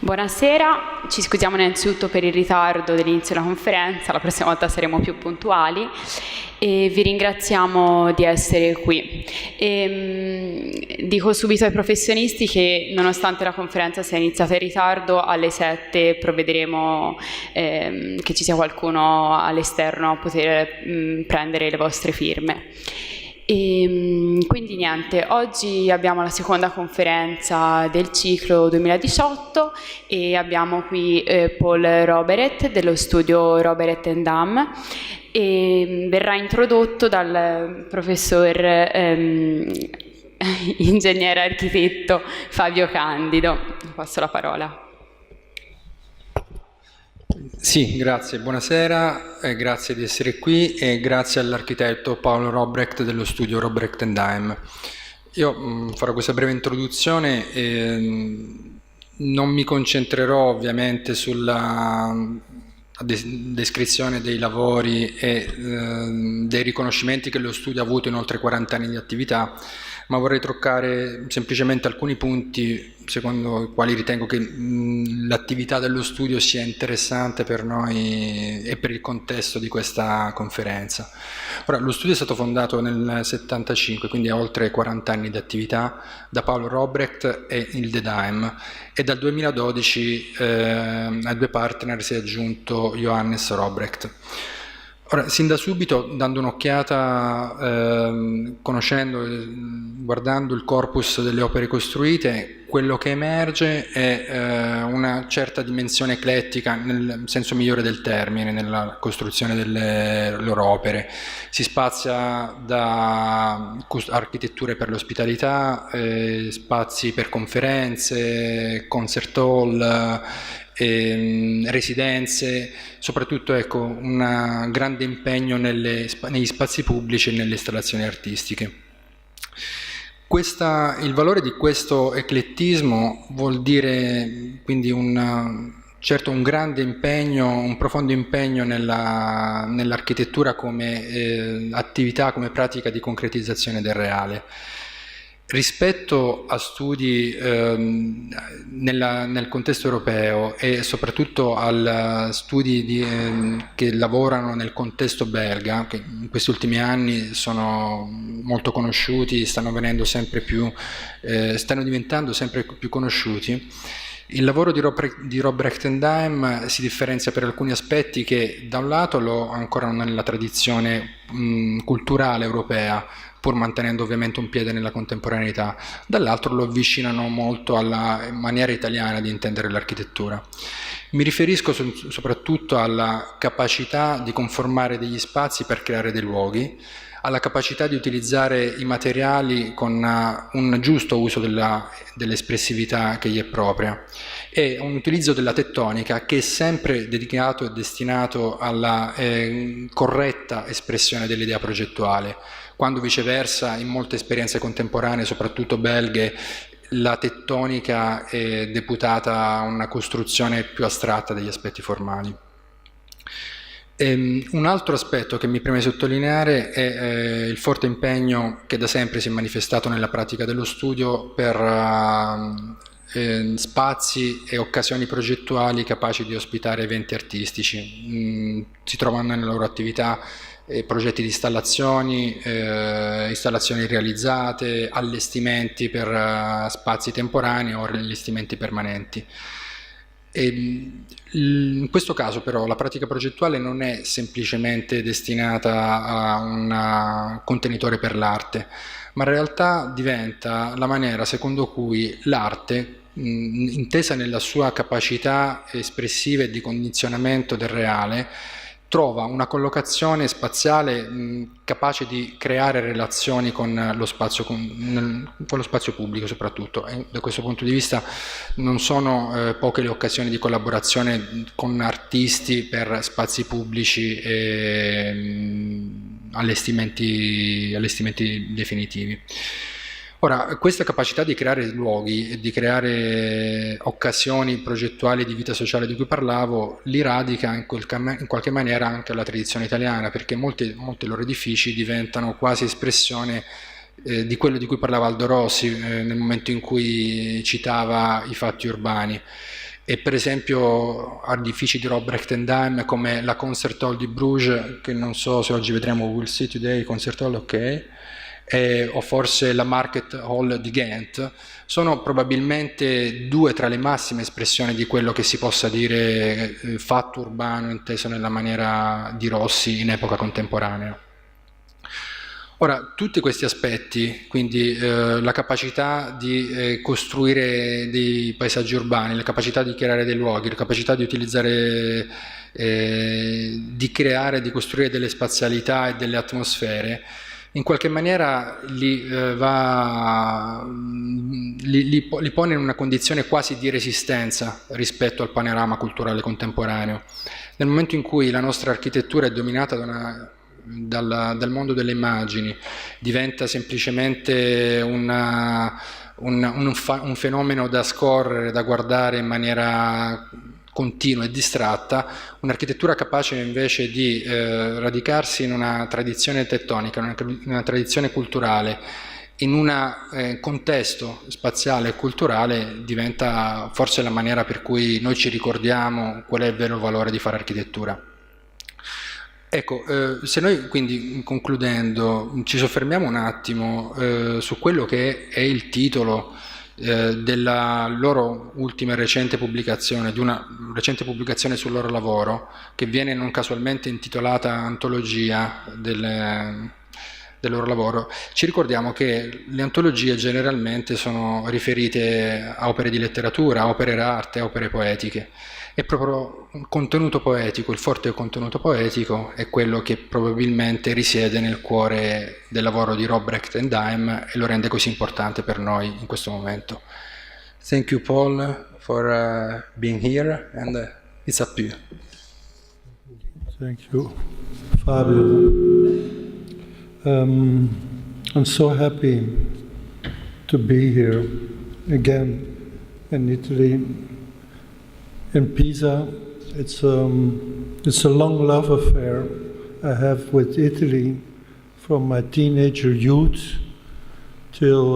Buonasera, ci scusiamo innanzitutto per il ritardo dell'inizio della conferenza, la prossima volta saremo più puntuali e vi ringraziamo di essere qui. Dico subito ai professionisti che nonostante la conferenza sia iniziata in ritardo, alle 7 provvederemo che ci sia qualcuno all'esterno a poter prendere le vostre firme. Quindi niente, oggi abbiamo la seconda conferenza del ciclo 2018 e abbiamo qui Paul Robbrecht dello studio Robbrecht and Daem e verrà introdotto dal professor ingegnere architetto Fabio Candido. Passo la parola. Sì, grazie, buonasera, grazie di essere qui e grazie all'architetto Paolo Robbrecht dello studio Robbrecht and Daem. Io farò questa breve introduzione e non mi concentrerò ovviamente sulla descrizione dei lavori e dei riconoscimenti che lo studio ha avuto in oltre 40 anni di attività, ma vorrei toccare semplicemente alcuni punti secondo i quali ritengo che l'attività dello studio sia interessante per noi e per il contesto di questa conferenza. Ora, lo studio è stato fondato nel 1975, quindi ha oltre 40 anni di attività, da Paolo Robbrecht e il Daem, e dal 2012 ai due partner si è aggiunto Johannes Robbrecht. Ora, sin da subito, dando un'occhiata, guardando il corpus delle opere costruite, quello che emerge è una certa dimensione eclettica, nel senso migliore del termine, nella costruzione delle loro opere. Si spazia da architetture per l'ospitalità, spazi per conferenze, concert hall, residenze, soprattutto ecco, un grande impegno negli spazi pubblici e nelle installazioni artistiche. Il valore di questo eclettismo vuol dire quindi un grande impegno, un profondo impegno nell'architettura come attività, come pratica di concretizzazione del reale. Rispetto a studi nel contesto europeo e soprattutto a studi che lavorano nel contesto belga, che in questi ultimi anni sono molto conosciuti, stanno diventando sempre più conosciuti, il lavoro di Robbrecht and Daem si differenzia per alcuni aspetti che da un lato lo ancorano nella tradizione culturale europea, pur mantenendo ovviamente un piede nella contemporaneità, dall'altro lo avvicinano molto alla maniera italiana di intendere l'architettura. Mi riferisco soprattutto alla capacità di conformare degli spazi per creare dei luoghi, alla capacità di utilizzare i materiali con un giusto uso dell'espressività che gli è propria e un utilizzo della tettonica che è sempre dedicato e destinato alla corretta espressione dell'idea progettuale, quando viceversa in molte esperienze contemporanee, soprattutto belghe, la tettonica è deputata a una costruzione più astratta degli aspetti formali. Un altro aspetto che mi preme sottolineare è il forte impegno che da sempre si è manifestato nella pratica dello studio per spazi e occasioni progettuali capaci di ospitare eventi artistici. Si trovano nella loro attività progetti di installazioni realizzate, allestimenti per spazi temporanei o allestimenti permanenti. In questo caso però la pratica progettuale non è semplicemente destinata a un contenitore per l'arte, ma in realtà diventa la maniera secondo cui l'arte, intesa nella sua capacità espressiva e di condizionamento del reale, trova una collocazione spaziale capace di creare relazioni con lo spazio pubblico soprattutto. E da questo punto di vista non sono poche le occasioni di collaborazione con artisti per spazi pubblici e allestimenti definitivi. Ora, questa capacità di creare luoghi e di creare occasioni progettuali di vita sociale di cui parlavo li radica in qualche maniera anche la tradizione italiana, perché molti loro edifici diventano quasi espressione di quello di cui parlava Aldo Rossi nel momento in cui citava i fatti urbani. e per esempio artifici di Robbrecht e Daem come la Concert Hall di Bruges, che non so se oggi vedremo, we'll see today, Concert Hall, ok, o forse la Market Hall di Ghent, sono probabilmente due tra le massime espressioni di quello che si possa dire fatto urbano inteso nella maniera di Rossi in epoca contemporanea. Ora, tutti questi aspetti, quindi la capacità di costruire dei paesaggi urbani, la capacità di creare dei luoghi, la capacità di utilizzare, di creare, di costruire delle spazialità e delle atmosfere, in qualche maniera li pone in una condizione quasi di resistenza rispetto al panorama culturale contemporaneo. Nel momento in cui la nostra architettura è dominata dal mondo delle immagini, diventa semplicemente un fenomeno da scorrere, da guardare in maniera continua e distratta, un'architettura capace invece di radicarsi in una tradizione tettonica, in una tradizione culturale, in un contesto spaziale e culturale, diventa forse la maniera per cui noi ci ricordiamo qual è il vero valore di fare architettura. Ecco, se noi quindi, concludendo, ci soffermiamo un attimo su quello che è il titolo della loro ultima recente pubblicazione, di una recente pubblicazione sul loro lavoro, che viene non casualmente intitolata Antologia del loro lavoro, ci ricordiamo che le antologie generalmente sono riferite a opere di letteratura, a opere d'arte, a opere poetiche. È proprio un contenuto poetico, il forte contenuto poetico è quello che probabilmente risiede nel cuore del lavoro di Robbrecht e Daem e lo rende così importante per noi in questo momento. Thank you, Paul, for being here, and it's up to you. Thank you, Fabio. I'm so happy to be here again in Italy. In Pisa, it's a long love affair I have with Italy from my teenager youth till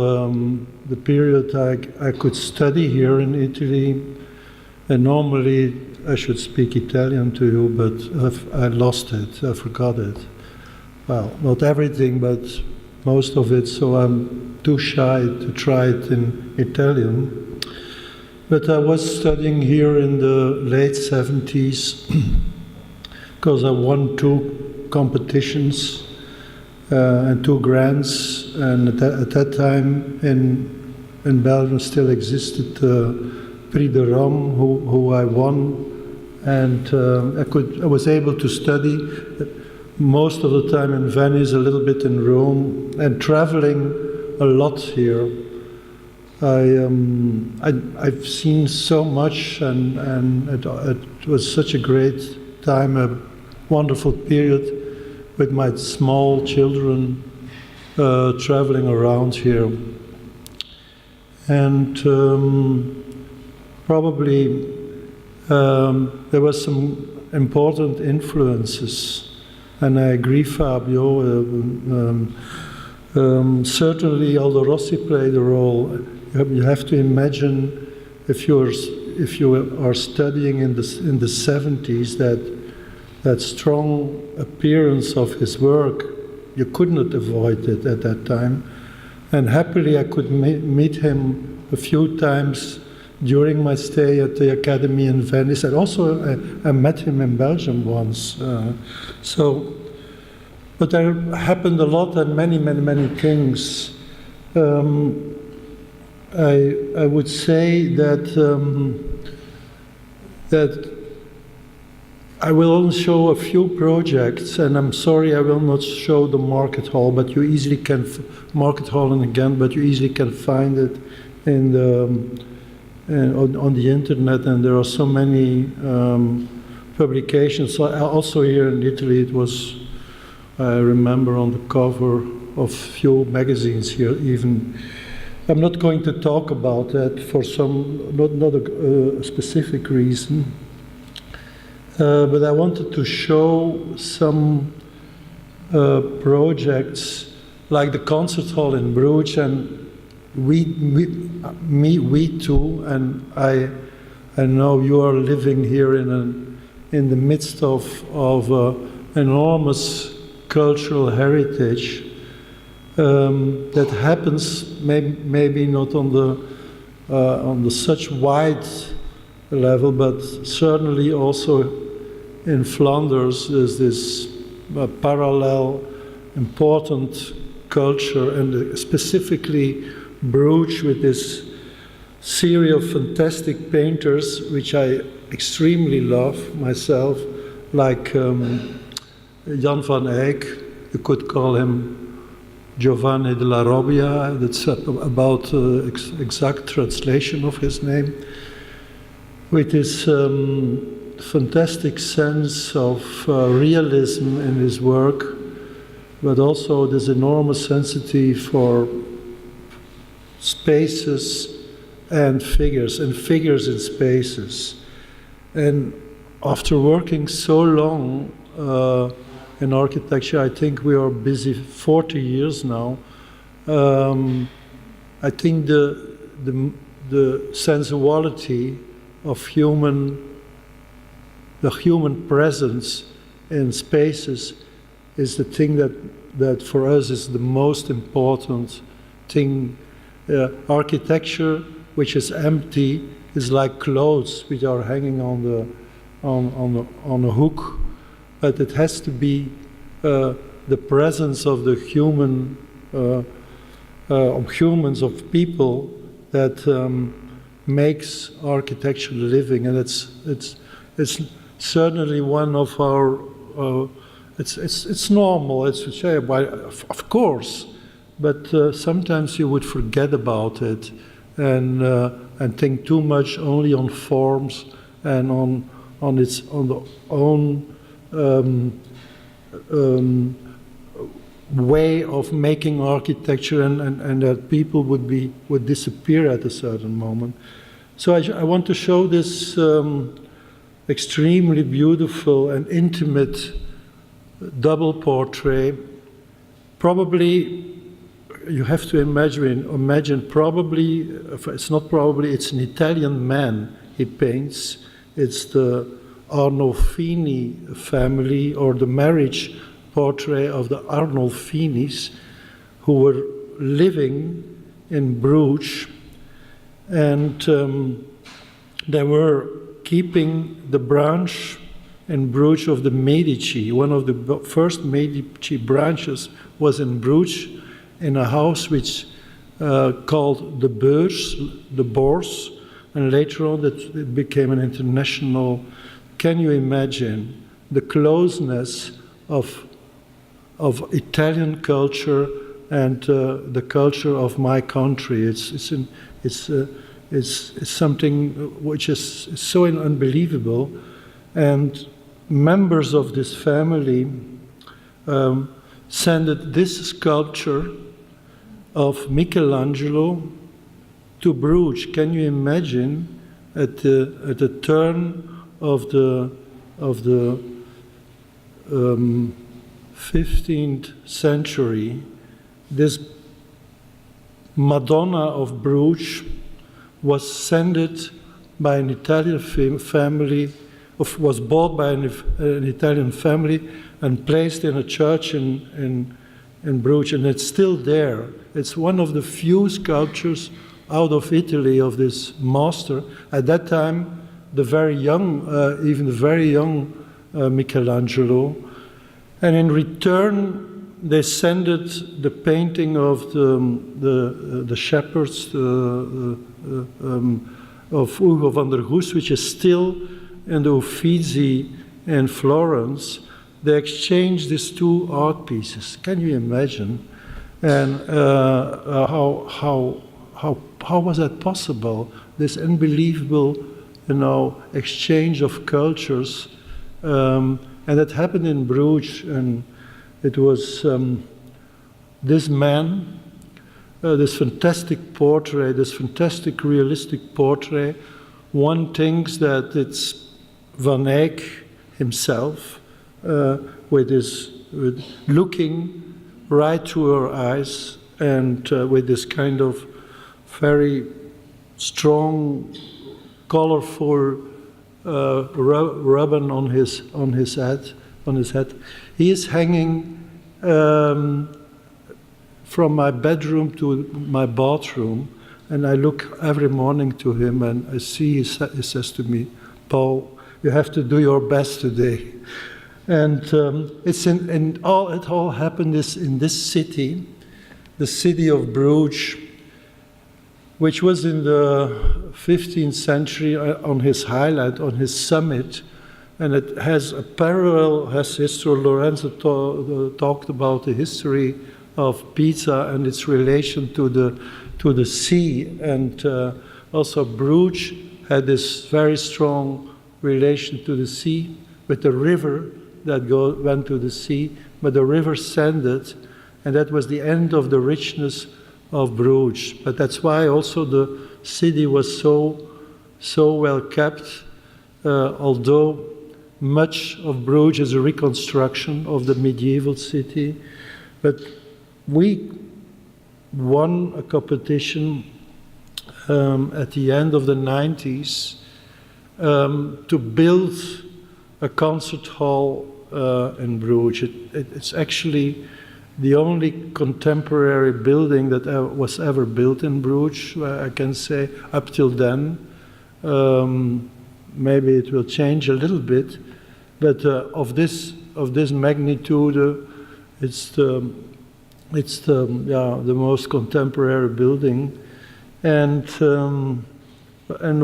the period I could study here in Italy. And normally I should speak Italian to you, but I lost it, I forgot it. Well, not everything, but most of it, so I'm too shy to try it in Italian. But I was studying here in the late 70s because I won 2 competitions and 2 grants, and at that time in Belgium still existed Prix de Rome, who I won, and I was able to study most of the time in Venice, a little bit in Rome, and traveling a lot here. I've seen so much, and it was such a great time, a wonderful period with my small children traveling around here. And probably there were some important influences, and I agree, Fabio, certainly Aldo Rossi played a role. You have to imagine if you are studying in the 70s that strong appearance of his work, you could not avoid it at that time. And happily I could meet him a few times during my stay at the Academy in Venice, and also I met him in Belgium once. But there happened a lot and many things. I would say that I will only show a few projects, and I'm sorry I will not show the Market Hall, but you easily can Market Hall and again, but you easily can find it in on the internet, and there are so many publications. So also here in Italy, it was, I remember, on the cover of few magazines here even. I'm not going to talk about that for some, not a specific reason, but I wanted to show some projects like the concert hall in Bruges, and we too, and I know you are living here in the midst of enormous cultural heritage that happens maybe not on the such wide level, but certainly also in Flanders there's this parallel important culture, and specifically Bruges with this series of fantastic painters which I extremely love myself, like Jan van Eyck. You could call him Giovanni della Robbia. That's about exact translation of his name, with this fantastic sense of realism in his work, but also this enormous sensitivity for spaces and figures in spaces. And after working so long in architecture, I think we are busy 40 years now. I think the sensuality of the human presence in spaces is the thing that for us is the most important thing. Architecture which is empty is like clothes which are hanging on a hook, but it has to be the presence of the humans, of people, that makes architecture living, and it's certainly one of our. It's normal. It's of course, but sometimes you would forget about it and think too much only on forms and on the own way of making architecture, and that people would disappear at a certain moment. So I want to show this extremely beautiful and intimate double portrait. Probably you have to imagine probably, it's not probably, it's an Italian man he paints. It's the Arnolfini family, or the marriage portrait of the Arnolfinis, who were living in Bruges, and they were keeping the branch in Bruges of the Medici. One of the first Medici branches was in Bruges, in a house which called the Bourse, and later on it became an international. Can you imagine the closeness of Italian culture and the culture of my country? It's something which is so unbelievable. And members of this family sent this sculpture of Michelangelo to Bruges. Can you imagine at the turn of the 15th century, this Madonna of Bruges was sent by an Italian family, was bought by an Italian family and placed in a church in Bruges, and it's still there. It's one of the few sculptures out of Italy of this master. At that time, the very young Michelangelo, and in return they sent the painting of the shepherds of Ugo van der Goes, which is still in the Uffizi in Florence. They exchanged these two art pieces. Can you imagine? And how was that possible? This unbelievable, exchange of cultures, and that happened in Bruges. And it was this man, this fantastic portrait, this fantastic realistic portrait. One thinks that it's Van Eyck himself, with looking right through her eyes, and with this kind of very strong colorful ribbon on his head. He is hanging from my bedroom to my bathroom, and I look every morning to him, and I see he says to me, "Paul, you have to do your best today." And it all happened in this city, the city of Bruges, which was in the 15th century on his highlight, on his summit, and it has a parallel, has history. Lorenzo talked about the history of Pisa and its relation to the sea, and also Bruges had this very strong relation to the sea, with the river that went to the sea, but the river sended, and that was the end of the richness of Bruges. But that's why also the city was so well kept, although much of Bruges is a reconstruction of the medieval city. But we won a competition at the end of the 90s to build a concert hall in Bruges. It's actually the only contemporary building that was ever built in Bruges, I can say, up till then. Maybe it will change a little bit, but of this magnitude, it's the most contemporary building, and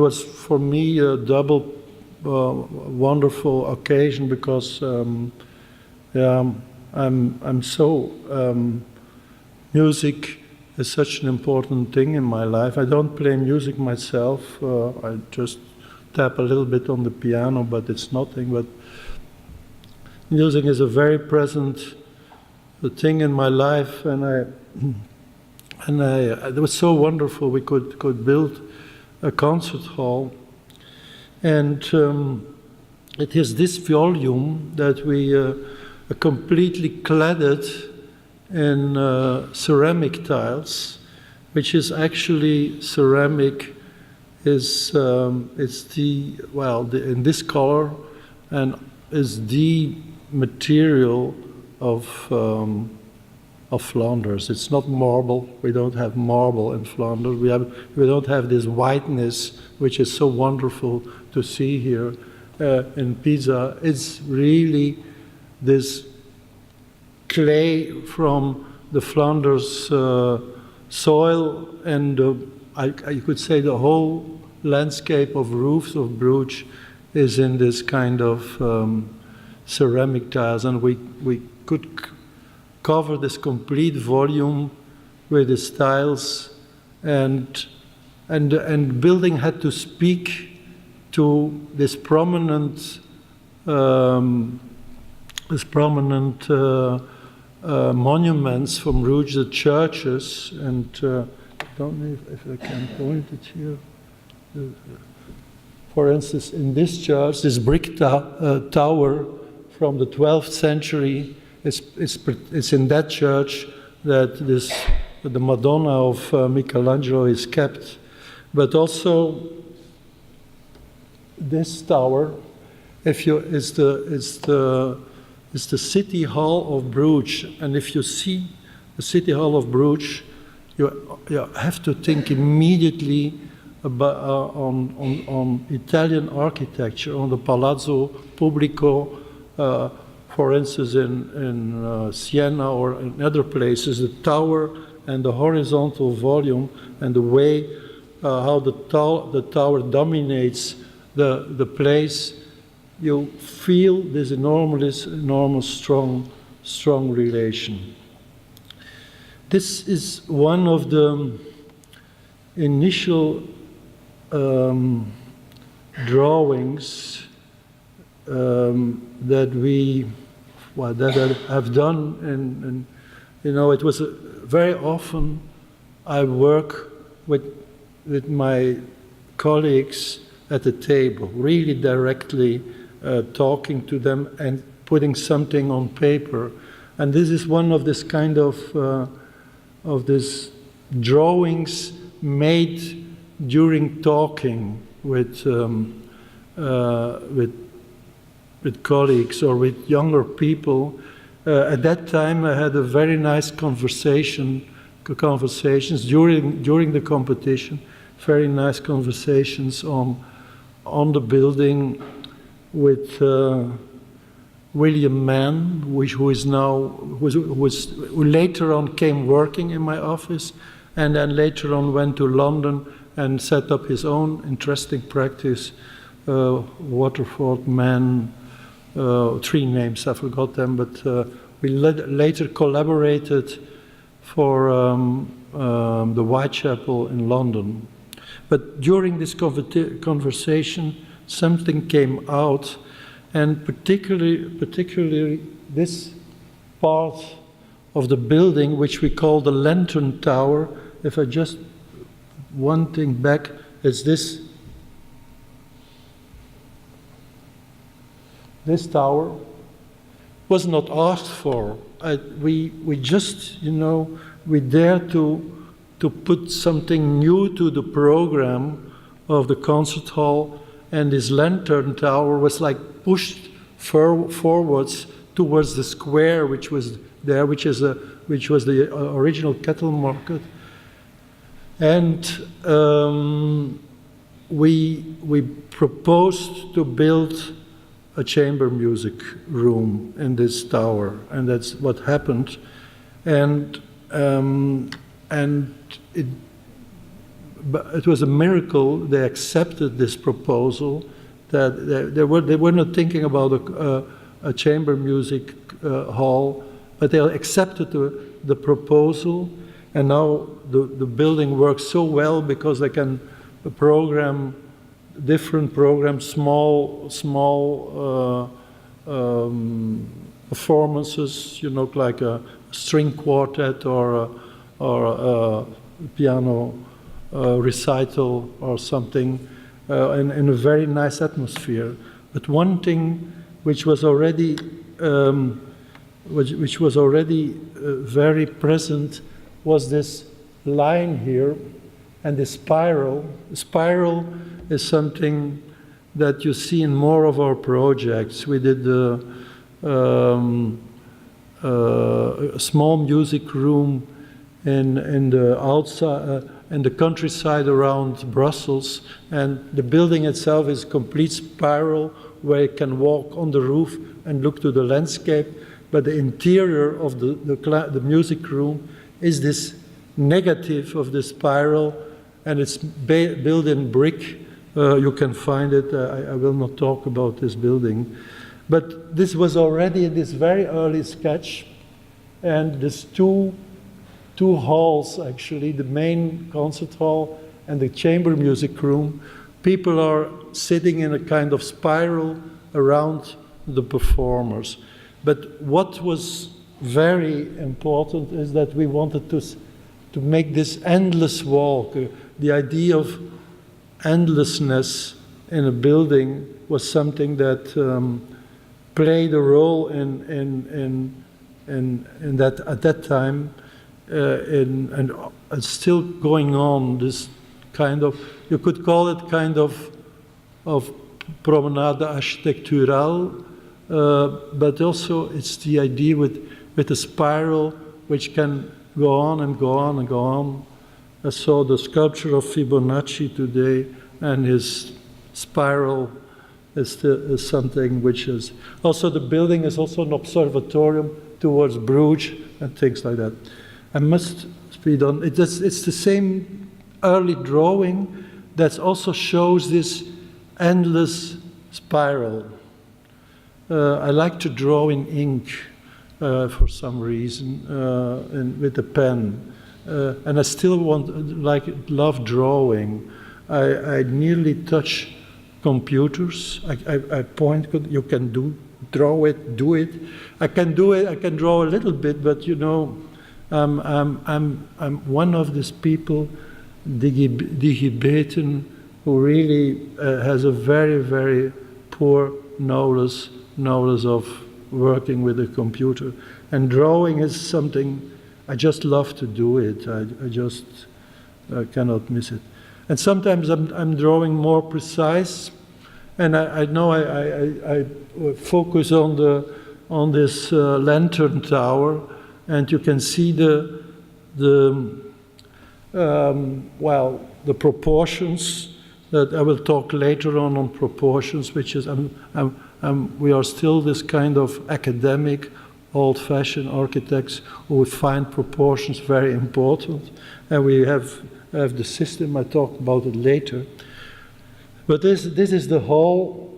was for me a double wonderful occasion, because I'm so music is such an important thing in my life. I don't play music myself. I just tap a little bit on the piano, but it's nothing. But music is a very present thing in my life, and it was so wonderful. We could build a concert hall, and it is this volume that we completely cladded in ceramic tiles, which is actually ceramic. It's in this color, and is the material of Flanders. It's not marble. We don't have marble in Flanders. We don't have this whiteness, which is so wonderful to see here in Pisa. It's really this clay from the Flanders soil, and I could say the whole landscape of roofs of Bruges is in this kind of ceramic tiles, and we could cover this complete volume with these tiles, and building had to speak to this prominent monuments from Bruges, the churches, and I don't know if I can point it here. For instance, in this church, this brick tower from the 12th century, it's in that church that the Madonna of Michelangelo is kept. But also this tower, is the City Hall of Bruges, and if you see the City Hall of Bruges, you have to think immediately about on Italian architecture, on the Palazzo Pubblico, for instance, in Siena or in other places, the tower and the horizontal volume and the way how the tower dominates the place, you feel this enormous strong relation. This is one of the initial drawings that I have done, and it was very often I work with my colleagues at the table, really directly talking to them and putting something on paper. And this is one of this kind of these drawings made during talking with colleagues or with younger people. At that time, I had a very nice conversations during the competition. Very nice conversations on the building with William Mann, who later on came working in my office, and then later on went to London and set up his own interesting practice. Waterford, Mann, 3 names, I forgot them, but we later collaborated for the Whitechapel in London. But during this conversation, something came out, and particularly this part of the building, which we call the Lantern Tower. If I just one thing back, it's this tower was not asked for. We just, we dare to put something new to the program of the concert hall, and this lantern tower was like pushed forwards towards the square, which was there, which was the original cattle market, and we proposed to build a chamber music room in this tower, and that's what happened. And it was a miracle. They accepted this proposal. That they were not thinking about a chamber music hall, but they accepted the proposal. And now the building works so well because they can program different programs, small performances, like a string quartet or a piano recital or something, in a very nice atmosphere. But one thing which was already very present was this line here and the spiral. Spiral is something that you see in more of our projects. We did a small music room in the outside, in the countryside around Brussels, and the building itself is a complete spiral where you can walk on the roof and look to the landscape. But the interior of the music room is this negative of the spiral, and it's built in brick. You can find it. I will not talk about this building. But this was already in this very early sketch, and there's two halls, actually, the main concert hall and the chamber music room. People are sitting in a kind of spiral around the performers. But what was very important is that we wanted to make this endless walk. The idea of endlessness in a building was something that played a role in that at that time, and it's still going on. This kind of, you could call it kind of promenade architecturale, but also it's the idea with a spiral which can go on and go on and go on. I saw the sculpture of Fibonacci today, and his spiral is something which is also, the building is also an observatorium towards Bruges and things like that. I must speed on. It's the same early drawing that also shows this endless spiral. I like to draw in ink for some reason, and with a pen, and I still love drawing. I nearly touch computers. I point. You can draw it, do it. I can do it. I can draw a little bit, but I'm one of these people, digibeten, who really has a very, very poor knowledge of working with a computer. And drawing is something I just love to do it. I just cannot miss it. And sometimes I'm drawing more precise, and I know I focus on this lantern tower, and you can see the proportions. That I will talk later on proportions, which is we are still this kind of academic, old-fashioned architects who find proportions very important, and we have the system. I talk about it later. But this is the hall,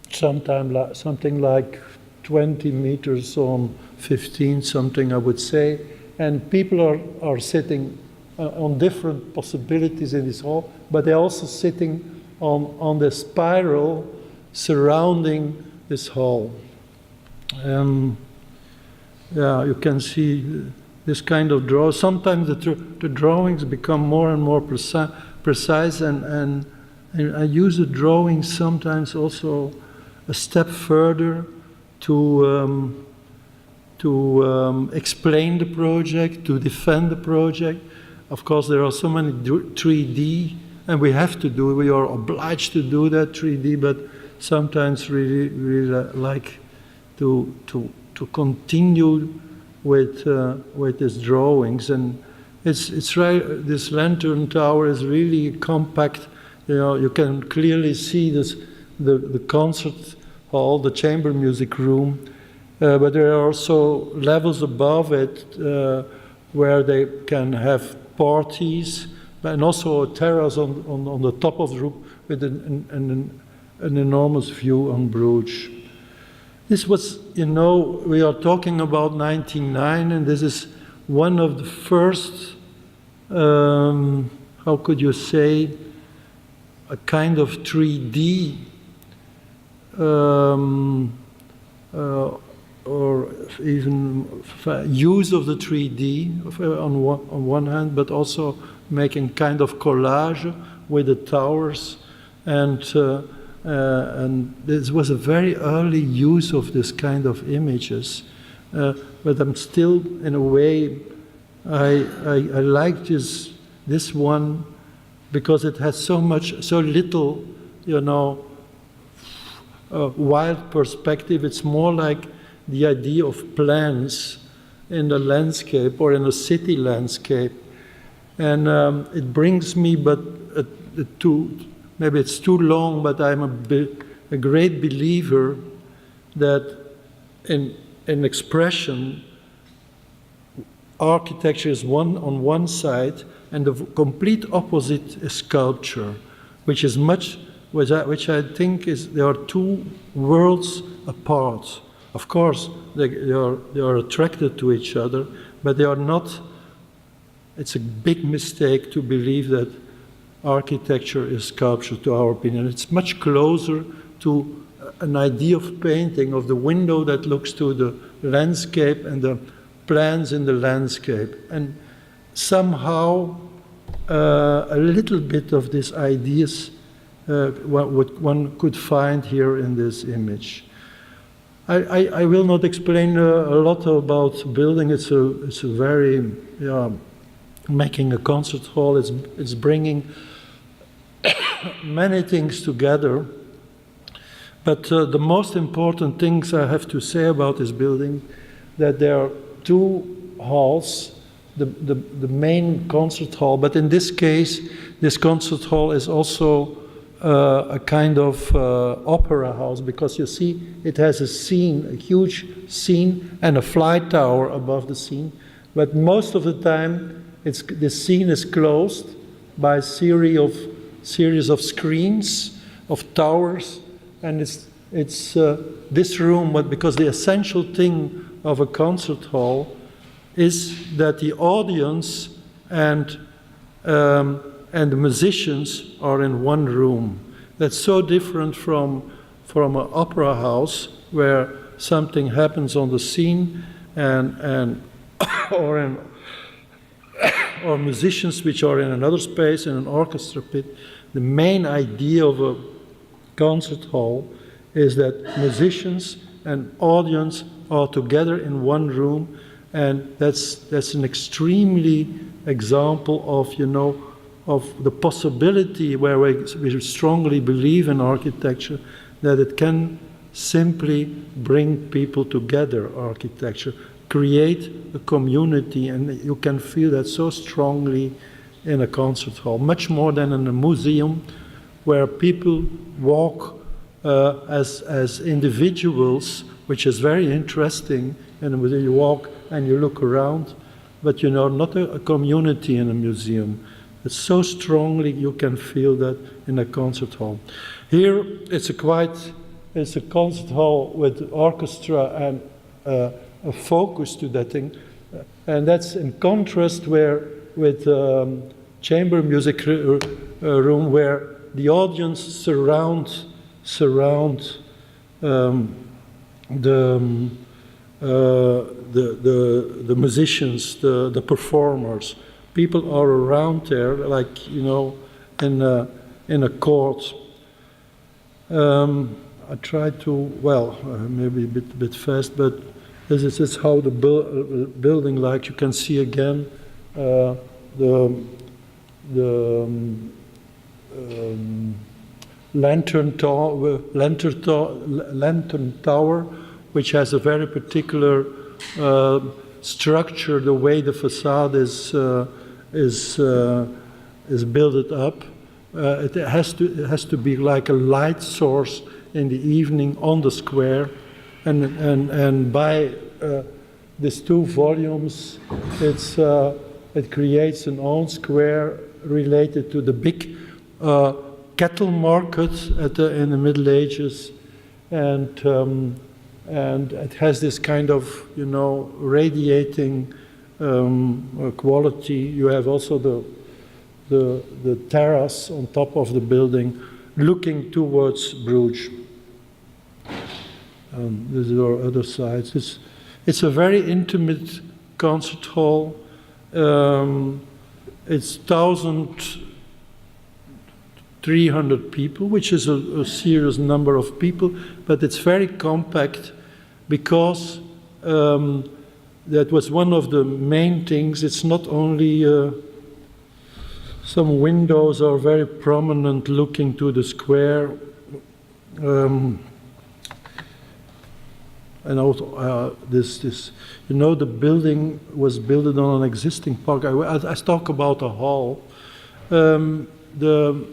something like 20 meters on 15, something I would say, and people are sitting on different possibilities in this hall, but they're also sitting on the spiral surrounding this hall. You can see this kind of draw. Sometimes the drawings become more and more precise, and I use the drawing sometimes also a step further to explain the project, to defend the project. Of course, there are so many 3D, and we have to do it. We are obliged to do that 3D, but sometimes really like to continue with these drawings. And it's right. This lantern tower is really compact. You can clearly see the concert hall, the chamber music room, but there are also levels above it where they can have parties, and also a terrace on the top of the roof with an enormous view on Bruges. This was, we are talking about 1909, and this is one of the first, how could you say, a kind of 3D or even use of the 3D on one hand, but also making kind of collage with the towers, and this was a very early use of this kind of images. But I'm still, in a way, I like this one because it has so little, wild perspective. It's more like the idea of plans in the landscape or in a city landscape. And it brings me, maybe it's too long, but I'm a great believer that in expression, architecture is on one side, and the complete opposite is sculpture, which I think there are two worlds apart. Of course, they are attracted to each other, but they are not. It's a big mistake to believe that architecture is sculpture, to our opinion. It's much closer to an idea of painting, of the window that looks to the landscape and the plans in the landscape. And somehow a little bit of these ideas one could find here in this image. I will not explain a lot about building. It's a very, making a concert hall. It's bringing many things together. But the most important things I have to say about this building, that there are two halls, the main concert hall, but in this case, this concert hall is also a kind of opera house, because you see it has a huge scene and a flight tower above the scene, but most of the time the scene is closed by a series of screens, of towers, and it's this room, but because the essential thing of a concert hall is that the audience and the musicians are in one room. That's so different from an opera house where something happens on the scene or musicians which are in another space, in an orchestra pit. The main idea of a concert hall is that musicians and audience are together in one room, and that's an extremely example of the possibility where we strongly believe in architecture, that it can simply bring people together, architecture, create a community, and you can feel that so strongly in a concert hall, much more than in a museum, where people walk as individuals, which is very interesting, and when you walk and you look around, but not a community in a museum. It's so strongly you can feel that in a concert hall. Here it's a concert hall with orchestra and a focus to that thing, and that's in contrast with chamber music room, where the audience surround the musicians, the performers. People are around there, like in a court. I try to maybe a bit fast, but this is how the building, like you can see again, the lantern tower, which has a very particular structure, the way the facade is built up. It has to be like a light source in the evening on the square, and by these two volumes, it creates an own square related to the big cattle market in the Middle Ages, and it has this kind of radiating quality. You have also the terrace on top of the building, looking towards Bruges. These are other sides. It's a very intimate concert hall. It's 1,300 people, which is a serious number of people, but it's very compact because that was one of the main things. It's not only some windows are very prominent looking to the square, and also this the building was built on an existing park. I talk about a hall. The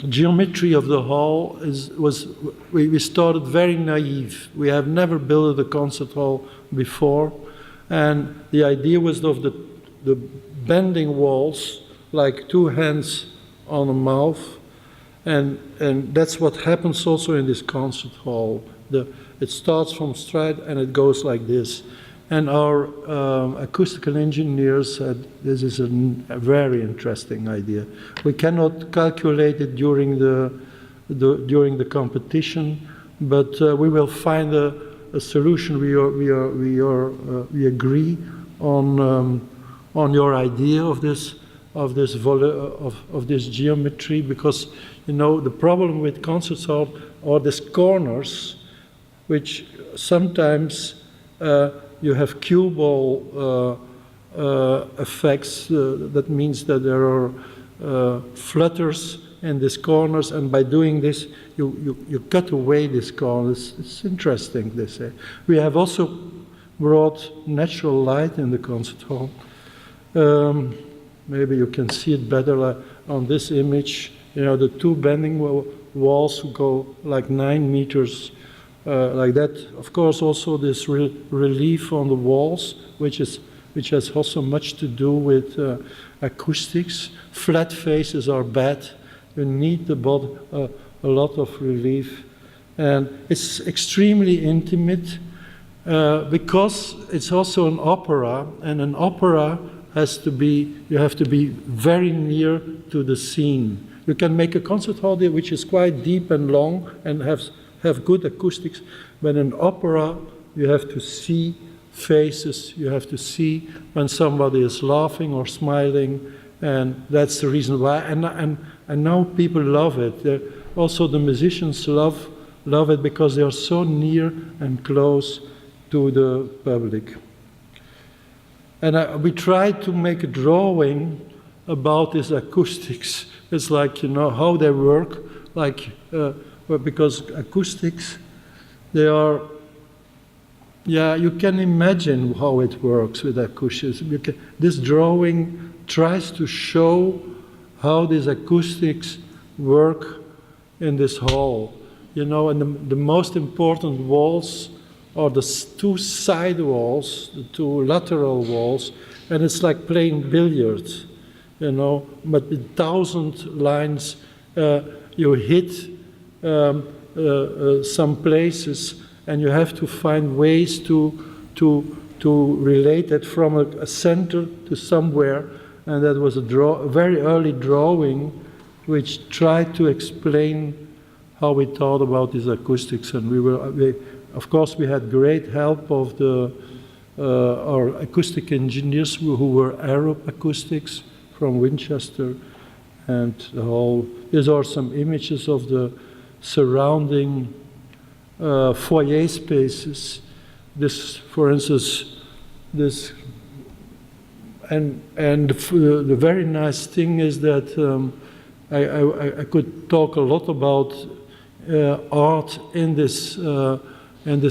geometry of the hall we started very naive. We have never built a concert hall before, and the idea was of the bending walls like two hands on a mouth, and that's what happens also in this concert hall. It starts from straight and it goes like this. And our acoustical engineers said this is a very interesting idea. We cannot calculate it during the competition, but we will find a solution. We agree on your idea of this geometry, because the problem with concert hall are these corners, which sometimes you have cue ball effects. That means that there are flutters in these corners, and by doing this, you cut away these corners. It's interesting, they say. We have also brought natural light in the concert hall. Maybe you can see it better on this image. The two bending walls go like 9 meters. Like that. Of course, also this relief on the walls, which has also much to do with acoustics. Flat faces are bad. You need a lot of relief, and it's extremely intimate because it's also an opera, and an opera you have to be very near to the scene. You can make a concert hall there which is quite deep and long and have good acoustics, but in opera you have to see faces, you have to see when somebody is laughing or smiling, and that's the reason why. And now people love it. Also the musicians love it because they are so near and close to the public. And we tried to make a drawing about these acoustics. It's like, how they work, like, because acoustics, they are, you can imagine how it works with acoustics. This drawing tries to show how these acoustics work in this hall. And the most important walls are the two side walls, the two lateral walls, and it's like playing billiards, but with 1,000 lines, you hit some places, and you have to find ways to relate it from a center to somewhere, and that was a very early drawing which tried to explain how we thought about these acoustics, and of course, we had great help of our acoustic engineers who were Arab acoustics from Winchester, and these are some images of the surrounding foyer spaces. This, for instance, and the very nice thing is that I could talk a lot about art in this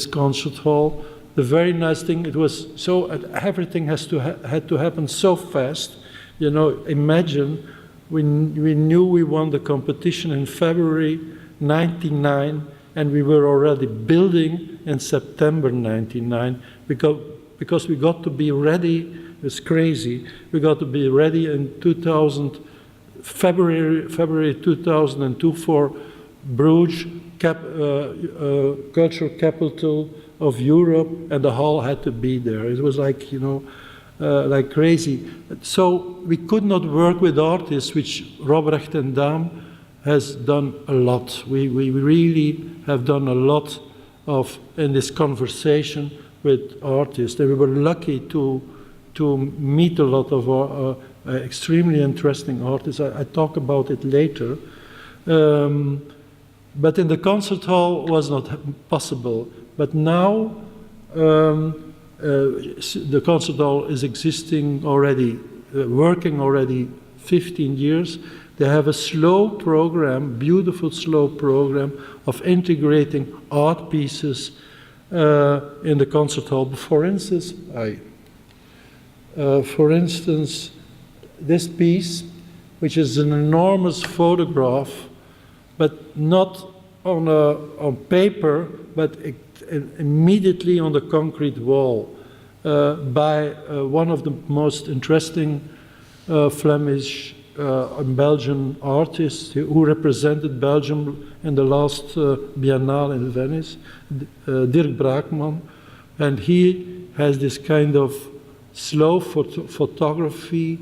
concert hall. The very nice thing, it was so, everything had to happen so fast. Imagine, we knew we won the competition in February 99, and we were already building in September 99, because we got to be ready. It's crazy. We got to be ready in February 2002 for Bruges, cultural capital of Europe, and the hall had to be there. It was like, like crazy. So we could not work with artists, which Robbrecht and Daem has done a lot. We really have done a lot in this conversation with artists. And we were lucky to meet a lot of extremely interesting artists. I talk about it later. But in the concert hall was not possible. But now the concert hall is existing already, working already 15 years. They have a slow program, beautiful slow program of integrating art pieces in the concert hall. For instance, this piece, which is an enormous photograph, but not on paper, but immediately on the concrete wall, by one of the most interesting Flemish and Belgian artists who represented Belgium in the last Biennale in Venice, Dirk Braakman, and he has this kind of slow photography.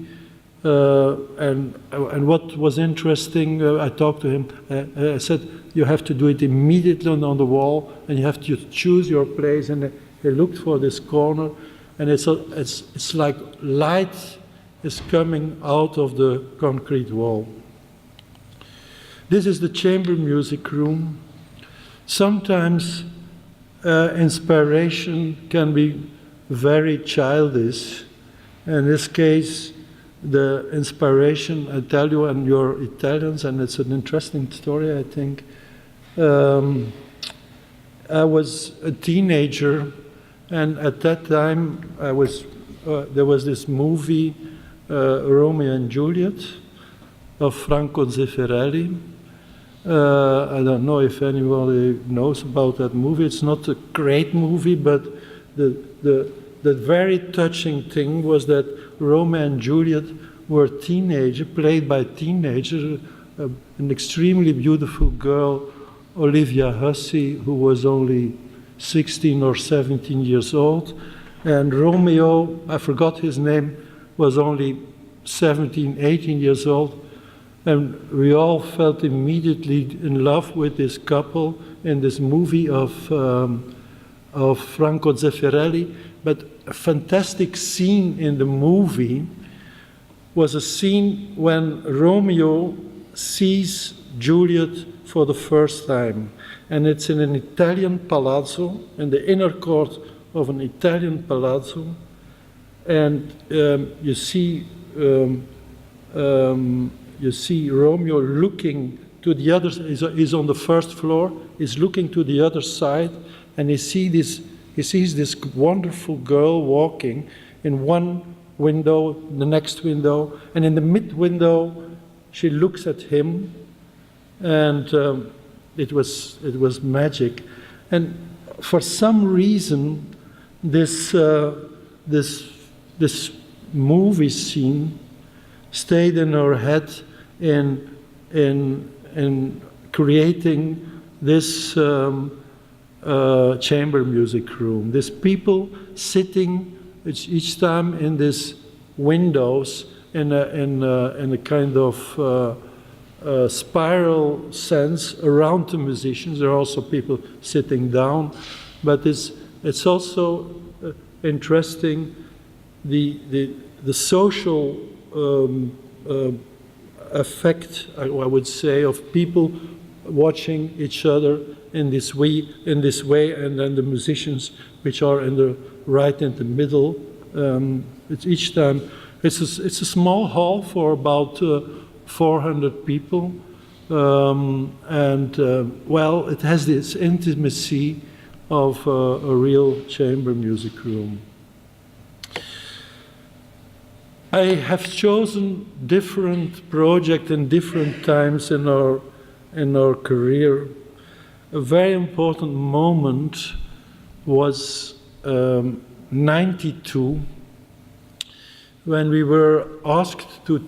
And what was interesting, I talked to him, I said, you have to do it immediately on the wall, and you have to choose your place. And he looked for this corner, and it's like light is coming out of the concrete wall. This is the chamber music room. Sometimes inspiration can be very childish. In this case, the inspiration, I tell you, and you're Italians, and it's an interesting story, I think. I was a teenager, and at that time there was this movie, Romeo and Juliet, of Franco Zeffirelli. I don't know if anybody knows about that movie. It's not a great movie, but the very touching thing was that Romeo and Juliet were played by teenagers, an extremely beautiful girl, Olivia Hussey, who was only 16 or 17 years old, and Romeo, I forgot his name, was only 17, 18 years old, and we all felt immediately in love with this couple in this movie of Franco Zeffirelli. But a fantastic scene in the movie was a scene when Romeo sees Juliet for the first time. And it's in an Italian palazzo, in the inner court of an Italian palazzo. and you see Romeo looking to the other. He's on the first floor. He's looking to the other side, and he sees this wonderful girl walking in one window, the next window, and in the mid window, she looks at him, and it was magic. And for some reason, this movie scene stayed in her head in creating this chamber music room. These people sitting each time in these windows in a kind of spiral sense around the musicians. There are also people sitting down, but it's also interesting the social effect, I would say, of people watching each other in this way, and then the musicians which are right in the middle. It's each time. It's a small hall for about 400 people, well, it has this intimacy of a real chamber music room. I have chosen different projects in different times in our career. A very important moment was 92, when we were asked to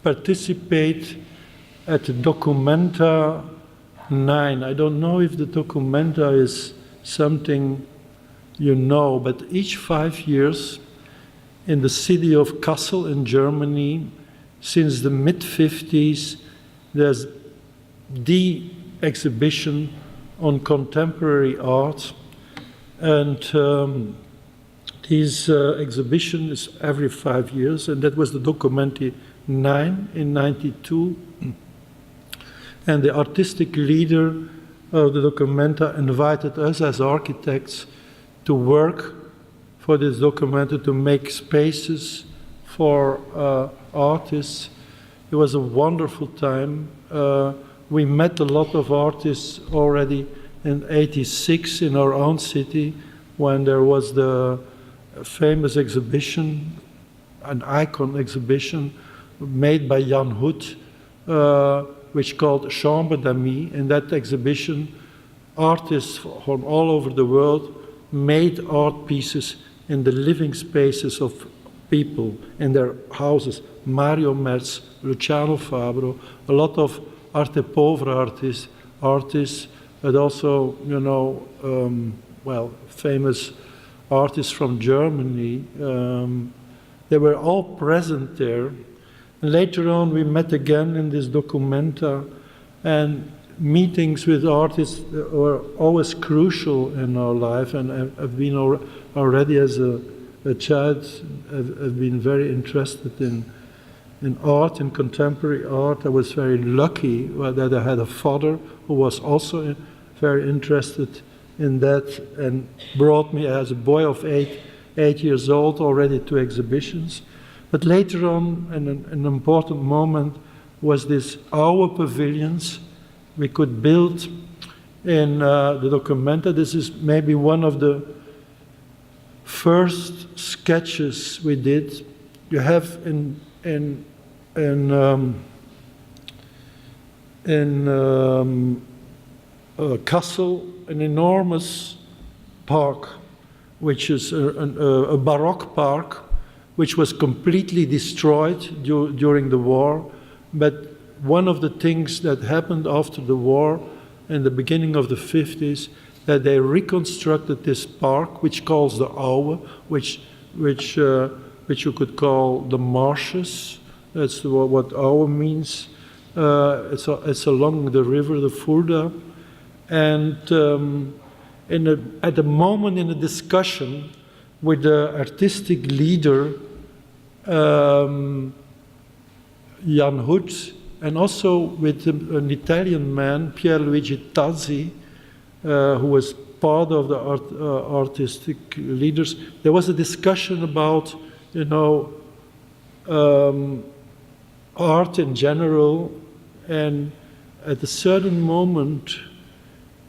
participate at Documenta 9. I don't know if the Documenta is something you know, but each 5 years in the city of Kassel in Germany, since the mid-50s, there's the exhibition on contemporary art, and this exhibition is every 5 years, and that was the Documenta 9 in 92, and the artistic leader of the Documenta invited us as architects to work for this Documenta, to make spaces for artists. It was a wonderful time. We met a lot of artists already in '86 in our own city, when there was the famous exhibition, an icon exhibition made by Jan Hoet, which called Chambre d'Amis. In that exhibition, artists from all over the world made art pieces in the living spaces of people, in their houses. Mario Merz, Luciano Fabro, a lot of arte pauvre artists, but also, you know, well, famous artists from Germany. They were all present there. And later on, we met again in this Documenta, and meetings with artists were always crucial in our life. And I've been already as a child, I've been very interested in art, in contemporary art. I was very lucky that I had a father who was also very interested in that, and brought me as a boy of 8 years old already to exhibitions. But later on, an important moment was this our pavilions we could build in the Documenta. This is maybe one of the first sketches we did. You have in Kassel an enormous park, which is a Baroque park, which was completely destroyed during the war. But one of the things that happened after the war, in the beginning of the 50s, that they reconstructed this park, which calls the Aue, which you could call the marshes. That's what Aue means. It's along the river, the Fulda. And at the moment in a discussion with the artistic leader, Jan Hoet, and also with an Italian man, Pierluigi Tazzi, who was part of the artistic leaders, there was a discussion about you know, art in general, and at a certain moment,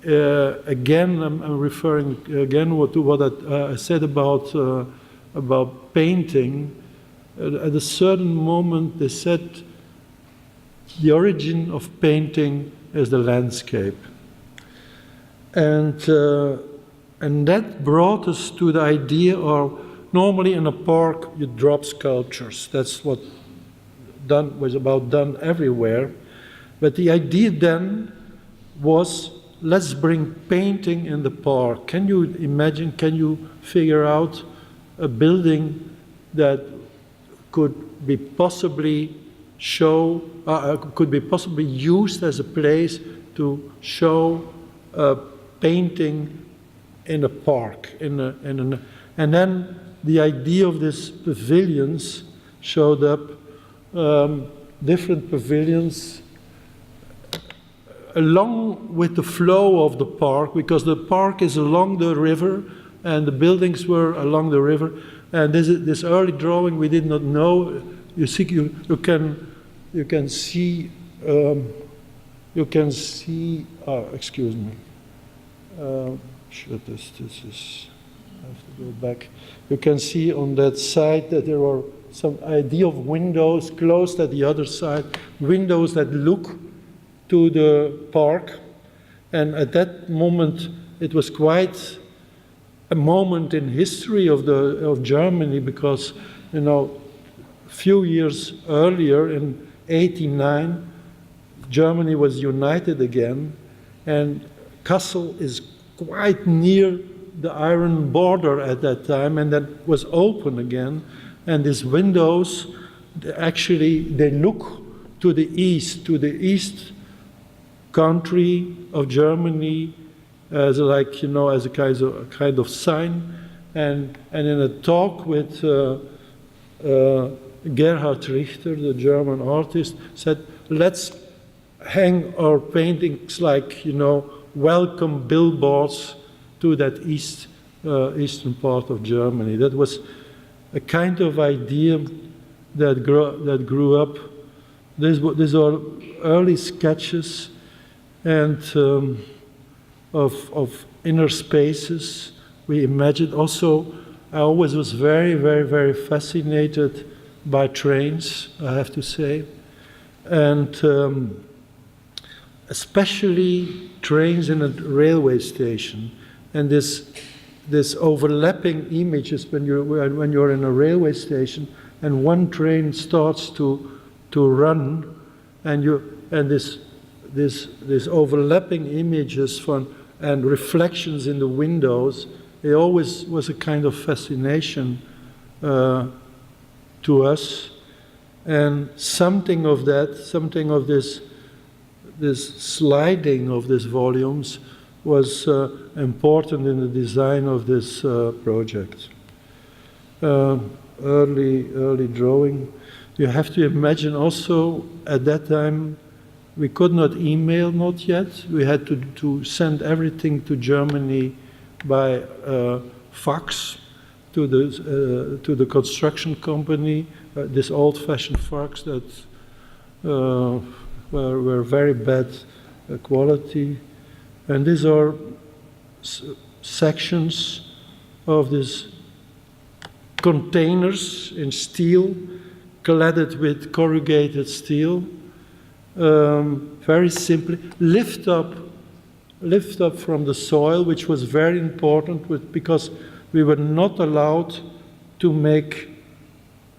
again, I'm referring again to what I said about painting. At a certain moment, they said the origin of painting is the landscape, and that brought us to the idea of normally in a park you drop sculptures. That's what was about done everywhere, but the idea then was, let's bring painting in the park. Can you imagine, can you figure out a building that could be possibly used as a place to show painting in a park, and then the idea of these pavilions showed up, different pavilions along with the flow of the park, because the park is along the river and the buildings were along the river. And this early drawing we did not know. You see, you can see. Excuse me. This is. I have to go back. You can see on that side that there are some idea of windows closed at the other side, windows that look to the park. And at that moment, it was quite a moment in history of Germany, because, you know, a few years earlier, in '89, Germany was united again, and Kassel is quite near the iron border at that time, and that was open again. And these windows, actually, they look to the east country of Germany, as like, you know, as a kind of sign. And in a talk with Gerhard Richter, the German artist, said, let's hang our paintings like, you know, welcome billboards to that eastern part of Germany. That was a kind of idea that grew up. These are early sketches and of inner spaces we imagined. Also, I always was very, very, very fascinated by trains, I have to say, and especially trains in a railway station. And this overlapping images when you're in a railway station and one train starts to run, and this overlapping images and reflections in the windows, it always was a kind of fascination to us. And something of this sliding of these volumes was important in the design of this project. Early drawing. You have to imagine also, at that time, we could not email, not yet. We had to send everything to Germany by fax to the construction company. This old-fashioned fax that were very bad quality. And these are sections of these containers in steel, cladded with corrugated steel. Very simply, lift up from the soil, which was very important because we were not allowed to make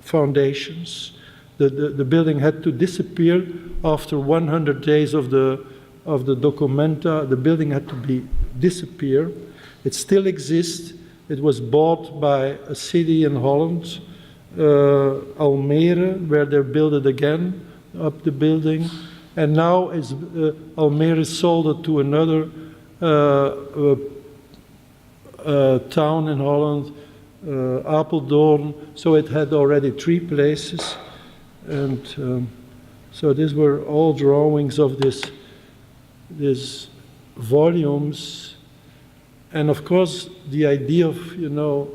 foundations. The building had to disappear after 100 days of the documenta. The building had to disappear. It still exists. It was bought by a city in Holland, Almere, where they built it again, up the building. And now Almere sold it to another town in Holland, Apeldoorn. So it had already 3 places. And so these were all drawings of these volumes. And of course, the idea of, you know,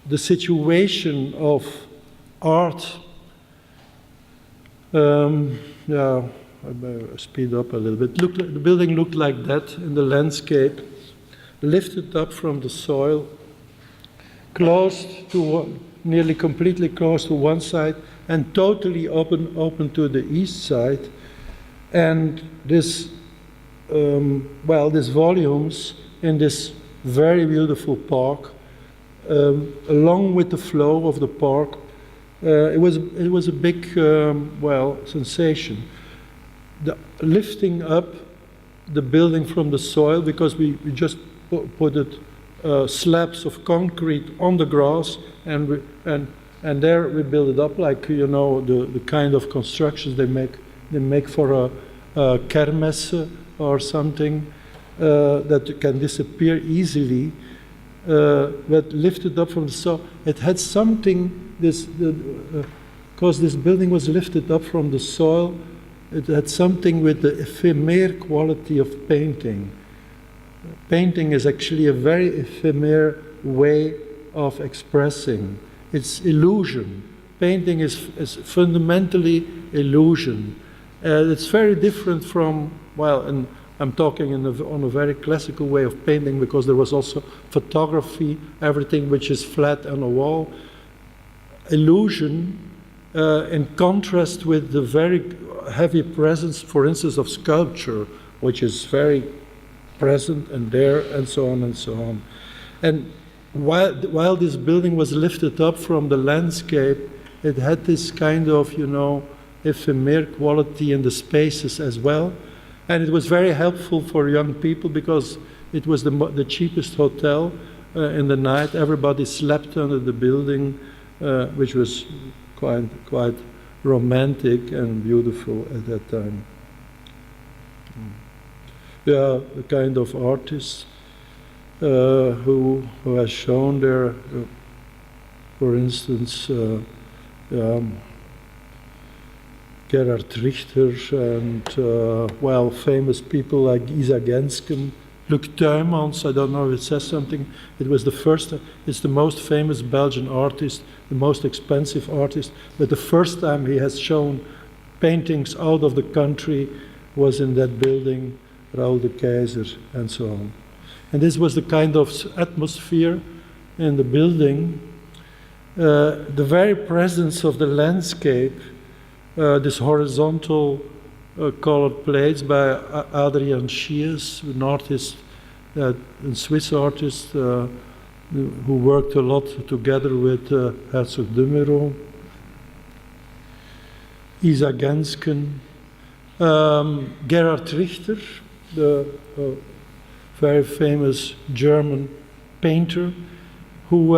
the situation of art. Yeah, I better speed up a little bit. The building looked like that in the landscape, lifted up from the soil, closed to nearly completely closed to one side, and totally open to the east side. And this, these volumes in this very beautiful park, along with the flow of the park, it was a big sensation. The lifting up the building from the soil, because we just put it slabs of concrete on the grass, and there we build it up like, you know, the kind of constructions they make for a kermesse or something that can disappear easily. But lifted up from the soil, it had something. Because this building was lifted up from the soil, it had something with the ephemeral quality of painting. Painting is actually a very ephemeral way of expressing. It's illusion. Painting is fundamentally illusion. It's very different from, and I'm talking on a very classical way of painting, because there was also photography, everything which is flat on a wall. Illusion, in contrast with the very heavy presence, for instance, of sculpture, which is very present and there, and so on and so on. And while this building was lifted up from the landscape, it had this kind of, you know, ephemeral quality in the spaces as well. And it was very helpful for young people, because it was the cheapest hotel in the night. Everybody slept under the building, which was quite romantic and beautiful at that time. Yeah, the kind of artist who has shown there, for instance, Gerhard Richter, and famous people like Isa Gensken, Luc Tuymans, I don't know if it says something. It was it's the most famous Belgian artist, the most expensive artist, but the first time he has shown paintings out of the country was in that building, Raoul de Keyser, and so on. And this was the kind of atmosphere in the building. The very presence of the landscape, this horizontal colored plates by Adrian Schiers, an artist, a Swiss artist who worked a lot together with Herzog de Meuron, Isa Gensken, Gerhard Richter, the very famous German painter, who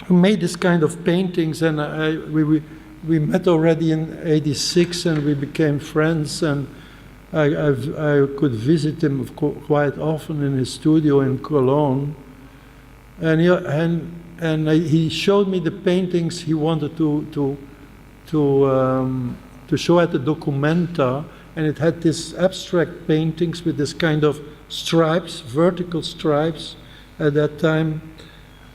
made this kind of paintings, and we met already in '86, and we became friends, and I could visit him quite often in his studio in Cologne, and he showed me the paintings he wanted to show at the Documenta, and it had these abstract paintings with this kind of stripes, vertical stripes. At that time,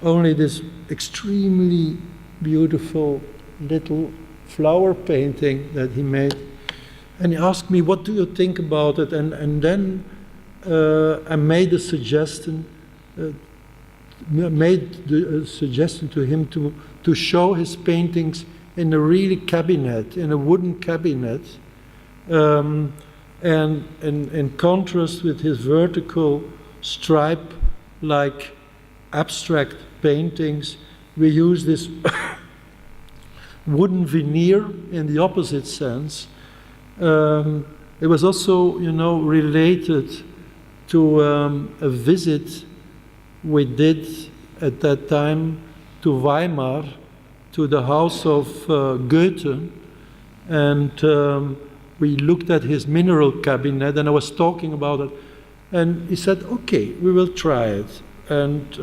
only this extremely beautiful little flower painting that he made. And he asked me, what do you think about it? And then I made the suggestion to him to show his paintings in a really cabinet, in a wooden cabinet, and in contrast with his vertical stripe-like abstract paintings, we use this wooden veneer in the opposite sense. It was also, related to a visit we did at that time to Weimar, to the house of Goethe, and we looked at his mineral cabinet, and I was talking about it, and he said, okay, we will try it. And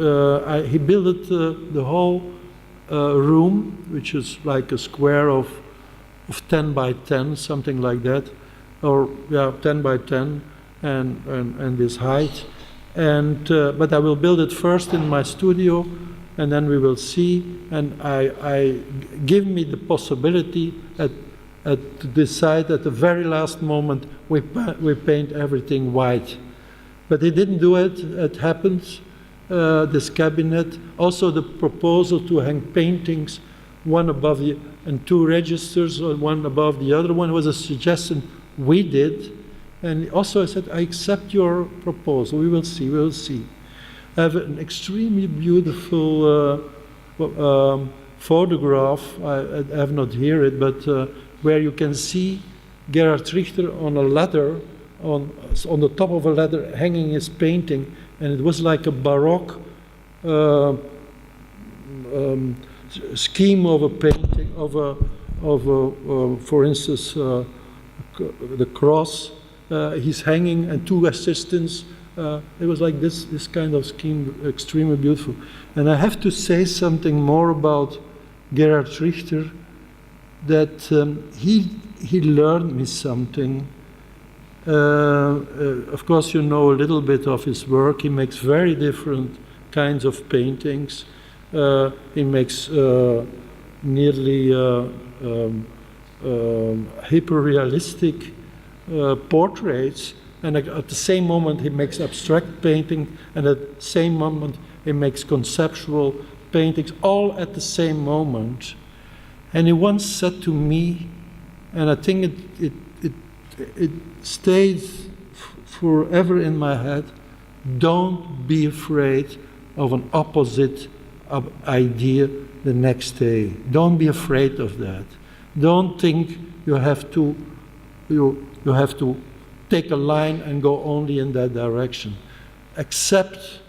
he built the whole room, which is like a square of 10 by 10, something like that, or 10 by 10, and this height. And but I will build it first in my studio, and then we will see. And I give me the possibility to decide at the very last moment we paint everything white. But he didn't do it. It happened. This cabinet, also the proposal to hang paintings, one above the, and two registers, one above the other one, was a suggestion we did. And also I said, I accept your proposal, we will see, we will see. I have an extremely beautiful photograph, I have not here it, but where you can see Gerhard Richter on a ladder, on the top of a ladder, hanging his painting, and it was like a Baroque scheme of a painting, for instance, the cross. He's hanging, and two assistants. It was like this kind of scheme, extremely beautiful. And I have to say something more about Gerhard Richter, that he learned me something. Of course, you know a little bit of his work. He makes very different kinds of paintings. He makes nearly hyper-realistic portraits, and at the same moment he makes abstract painting, and at the same moment he makes conceptual paintings, all at the same moment. And he once said to me, and I think it stayed forever in my head, don't be afraid of an opposite idea the next day. Don't be afraid of that. Don't think you have to take a line and go only in that direction. Accept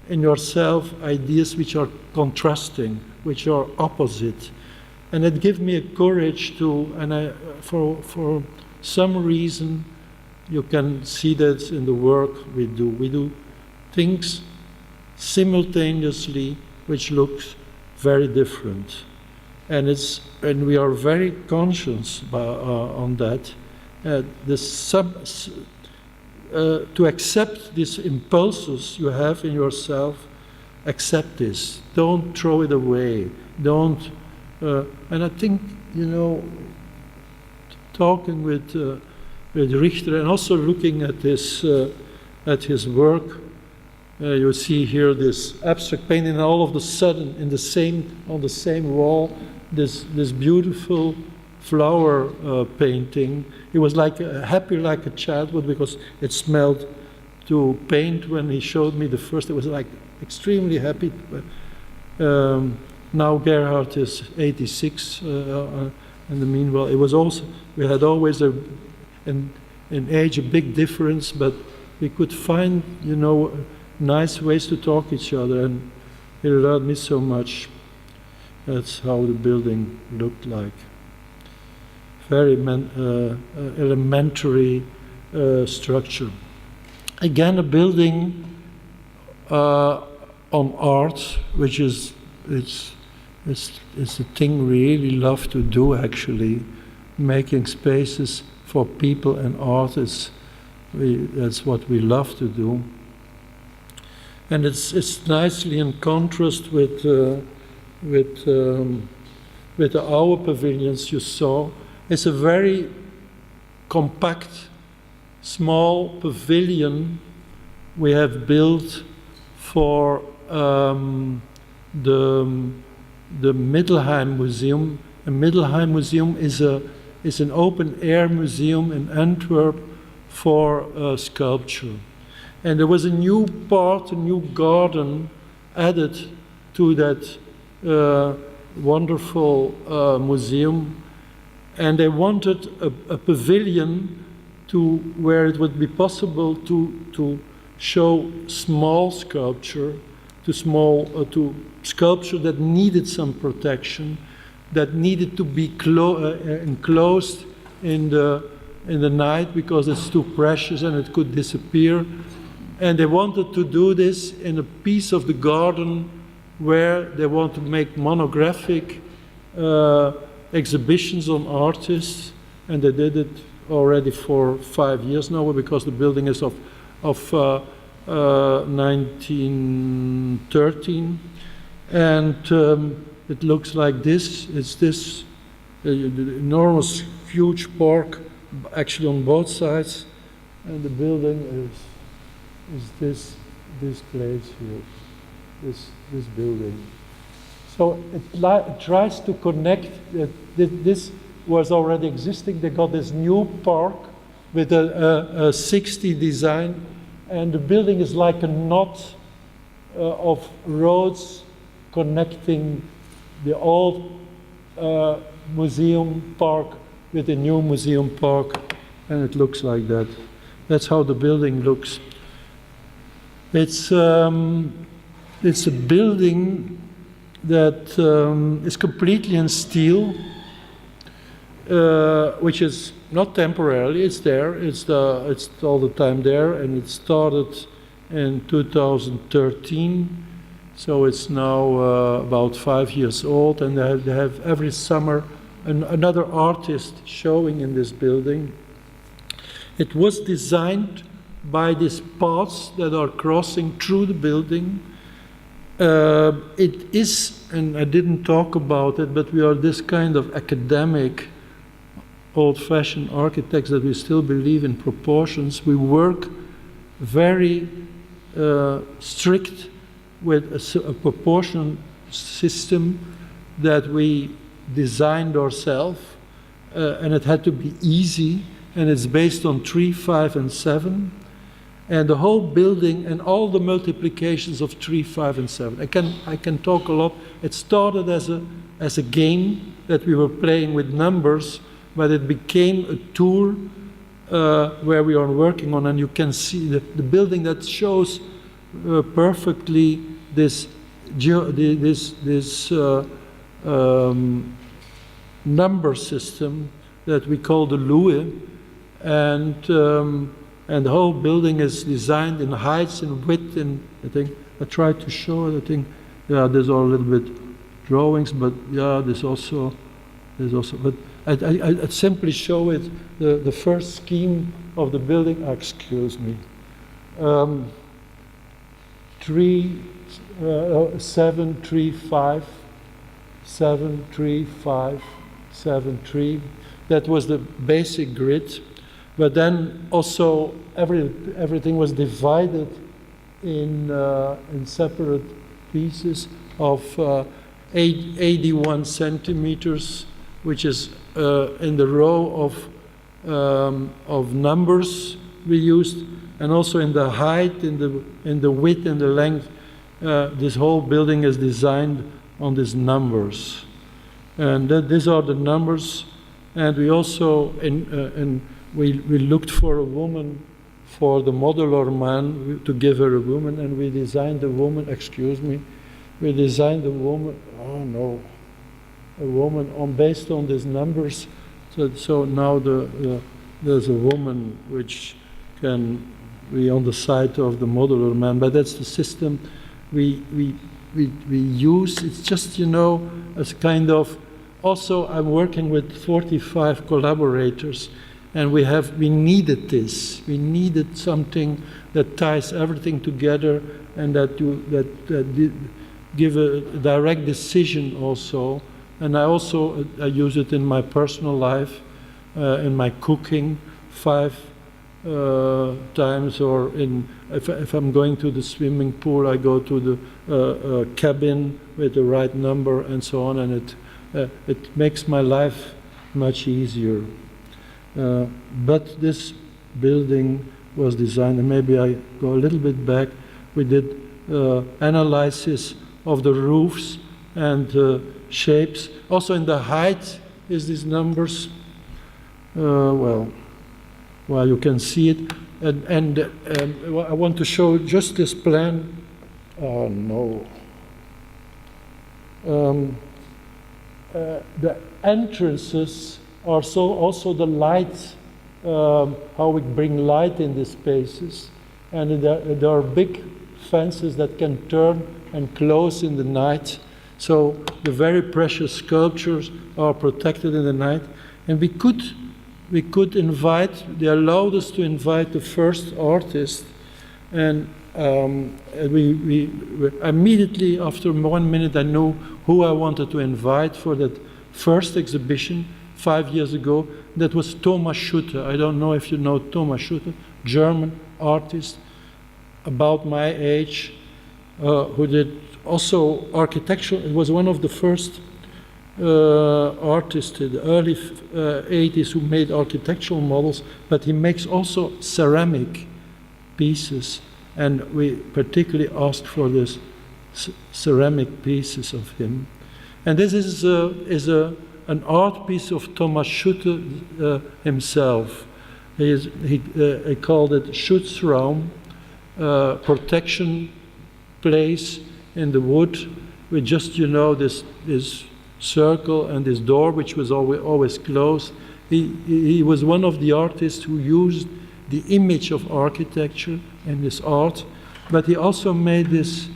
in yourself ideas which are contrasting, which are opposite. And it gives me a courage to, and for some reason, you can see that in the work we do. We do things simultaneously which looks very different. And we are very conscious on that. To accept these impulses you have in yourself, accept this. Don't throw it away. Don't. And I think, you know, talking with Richter and also looking at his work, you see here this abstract painting, and all of a sudden, on the same wall, this beautiful flower painting. He was happy like a child, because it smelled to paint. When he showed me the first, it was like extremely happy. Now Gerhard is 86. In the meanwhile, it was also, we had always in age a big difference, but we could find, you know, nice ways to talk to each other, and he learned me so much. That's how the building looked like. Very elementary structure. Again, a building on art, which is it's a thing we really love to do, actually, making spaces for people and artists. That's what we love to do. And it's nicely in contrast with the our pavilions you saw. It's a very compact, small pavilion we have built for the Middelheim Museum. A Middelheim Museum is an open-air museum in Antwerp for sculpture. And there was a new part, a new garden added to that wonderful museum. And they wanted a pavilion where it would be possible to show small sculpture, to sculpture that needed some protection, that needed to be enclosed in the night because it's too precious and it could disappear. And they wanted to do this in a piece of the garden where they want to make monographic exhibitions on artists, and they did it already for 5 years now, because the building is of 1913. And it looks like this. It's this enormous, huge park, actually on both sides, and the building is this place here, this building. So it tries to connect. This was already existing. They got this new park with a 60 design, and the building is like a knot of roads connecting the old museum park with the new museum park, and it looks like that. That's how the building looks. It's a building that is completely in steel, which is not temporarily. It's there. It's all the time there, and it started in 2013. So it's now about 5 years old, and they have every summer another artist showing in this building. It was designed by these paths that are crossing through the building. It is, and I didn't talk about it, but we are this kind of academic, old-fashioned architects that we still believe in proportions. We work very strict with a proportion system that we designed ourselves, and it had to be easy, and it's based on 3, 5, and 7, and the whole building and all the multiplications of 3, 5, and 7. I can talk a lot. It started as a game that we were playing with numbers, but it became a tool where we are working on, and you can see the building that shows perfectly this number system that we call the Louis, and the whole building is designed in heights and width. And I think I tried to show it. I think there's all a little bit drawings, but there's also. But I simply show it the first scheme of the building. Excuse me. 3, 7, 3, 5, 7, 3, 5, 7, 3. That was the basic grid, but then also everything was divided in separate pieces of 81 centimeters, which is in the row of numbers we used, and also in the height, in the width, and the length. This whole building is designed on these numbers, and these are the numbers. And we also we looked for a woman for the modular man, to give her a woman, and we designed a woman. Excuse me, we designed a woman. Oh no, a woman based on these numbers. So now there's a woman which can be on the side of the modular man, but that's the system we use. It's just, as kind of. Also, I'm working with 45 collaborators, and we needed this. We needed something that ties everything together, and that give a direct decision also. And I use it in my personal life, in my cooking, 5 times, or if I'm going to the swimming pool, I go to the cabin with the right number and so on, and it makes my life much easier. But this building was designed, and maybe I go a little bit back. We did analysis of the roofs and shapes. Also in the height is these numbers. Well, you can see it. And I want to show just this plan. Oh no. The entrances are also the light, how we bring light in these spaces. And there are big fences that can turn and close in the night. So the very precious sculptures are protected in the night. And we could invite, they allowed us to invite the first artist. And we immediately after 1 minute I knew who I wanted to invite for that first exhibition 5 years ago. That was Thomas Schutte. I don't know if you know Thomas Schutte, German artist about my age, who did also architectural. It was one of the first artists in the early 80s who made architectural models, but he makes also ceramic pieces, and we particularly asked for this ceramic pieces of him. And this is an art piece of Thomas Schutte himself. He called it Schutzraum, protection place in the wood, with just, you know, this circle and this door, which was always closed. He was one of the artists who used the image of architecture in his art, but he also made this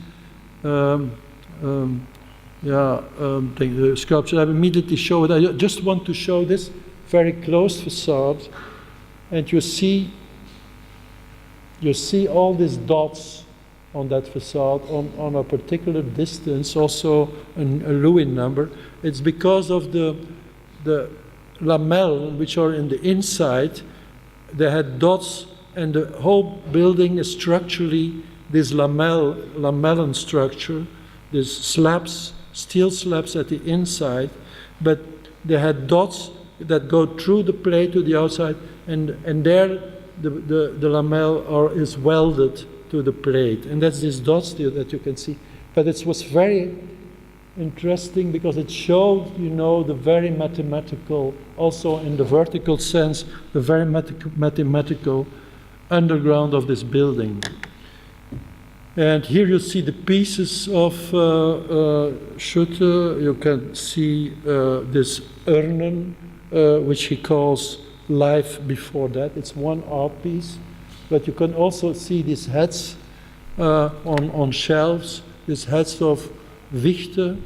sculpture. I immediately show it. I just want to show this very close facade, and you see all these dots on that facade on a particular distance, also a Lewin number. It's because of the lamelles which are in the inside. They had dots, and the whole building is structurally this lamellan structure, these slabs, steel slabs at the inside, but they had dots that go through the plate to the outside, and there the lamelle is welded to the plate, and that's these dots there that you can see. But it was very interesting because it showed, you know, the very mathematical, also in the vertical sense, the very mathematical underground of this building. And here you see the pieces of Schutte. You can see this urnen, which he calls life before that. It's one art piece. But you can also see these heads on shelves, these heads of Wichte,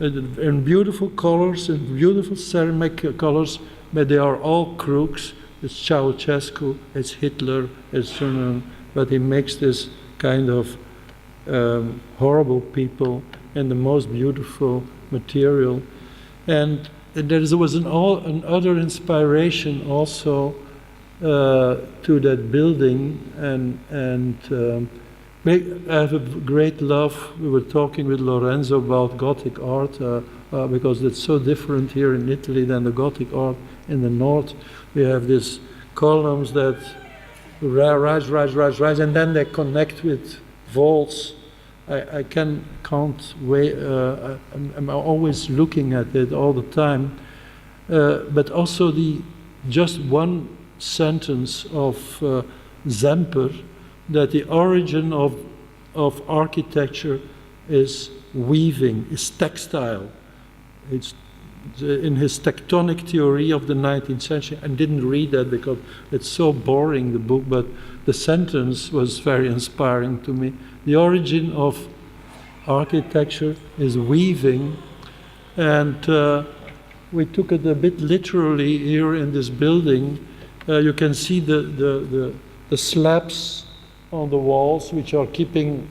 in beautiful colors, in beautiful ceramic colors, but they are all crooks. It's Ceausescu, it's Hitler, it's German, but he makes this kind of horrible people in the most beautiful material. And there was another inspiration also to that building, and I have a great love. We were talking with Lorenzo about Gothic art because it's so different here in Italy than the Gothic art in the north. We have these columns that rise, and then they connect with vaults. I can't wait. I'm always looking at it all the time. But also just one sentence of Zemper, that the origin of architecture is weaving, is textile. It's in his tectonic theory of the 19th century. I didn't read that because it's so boring, the book, but the sentence was very inspiring to me. The origin of architecture is weaving, and we took it a bit literally here in this building. You can see the slabs on the walls, which are keeping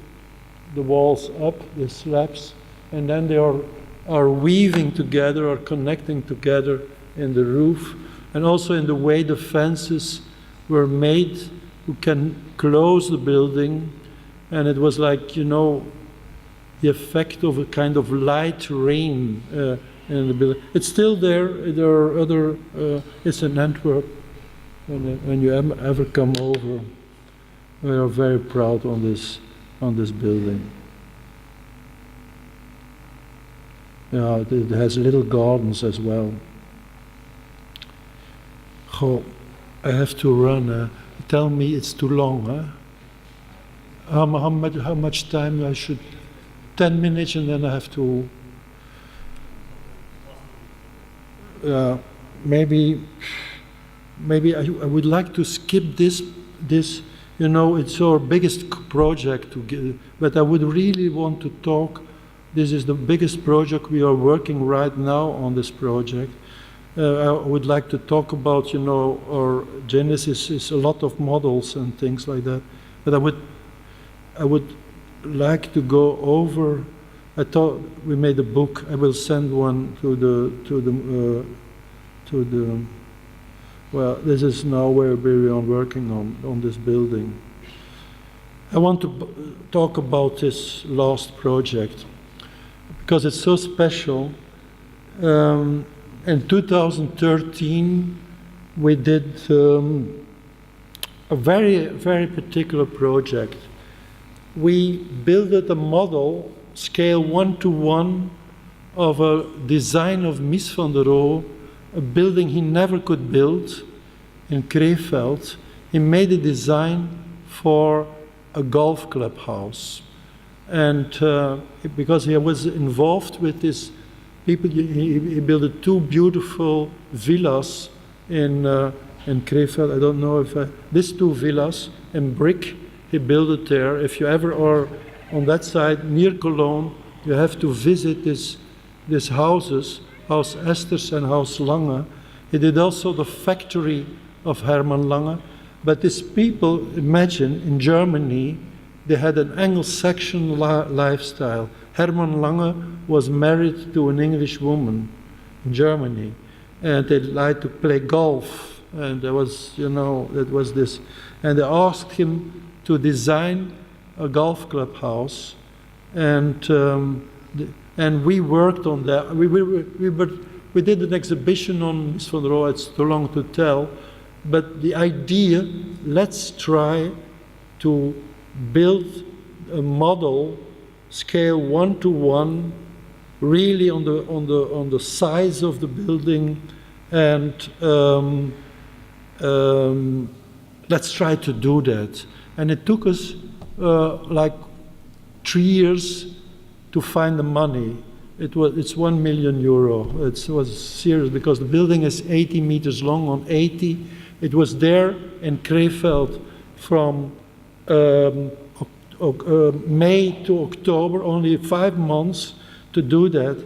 the walls up, the slabs, and then they are weaving together or connecting together in the roof, and also in the way the fences were made, who can close the building, and it was like, you know, the effect of a kind of light rain in the building. It's still there. There are other. It's in Antwerp. When you ever come over, we are very proud on this building. Yeah, it has little gardens as well. Oh, I have to run. Tell me it's too long, huh? How much time I should? 10 minutes, and then I have to. Maybe I would like to skip this. You know, it's our biggest project to get, but I would really want to talk. This is the biggest project we are working right now on this project. I would like to talk about, you know, our Genesis is a lot of models and things like that. But I would I would like to go over. I thought we made a book. I will send one to the. Well, this is now where we are working on this building. I want to talk about this last project because it's so special. In 2013, we did a very, very particular project. We built a model, scale 1:1, of a design of Mies van der Rohe, a building he never could build in Krefeld. He made a design for a golf club house. And because he was involved with this people, he built 2 beautiful villas in Krefeld. I don't know if these 2 villas in brick, he built it there. If you ever are on that side near Cologne, you have to visit these houses, House Esters and House Lange. He did also the factory of Hermann Lange. But these people, imagine, in Germany, they had an Anglo-Saxon lifestyle. Hermann Lange was married to an English woman in Germany, and they liked to play golf, and there was, that was this. And they asked him to design a golf club house, and we worked on that. We did an exhibition on Mies van der Rohe. It's too long to tell, but the idea: let's try to build a model, scale 1:1, really on the size of the building, and let's try to do that. And it took us like 3 years to find the money. It's 1 million euro. It was serious because the building is 80 meters long on 80. It was there in Krefeld from May to October, only 5 months to do that.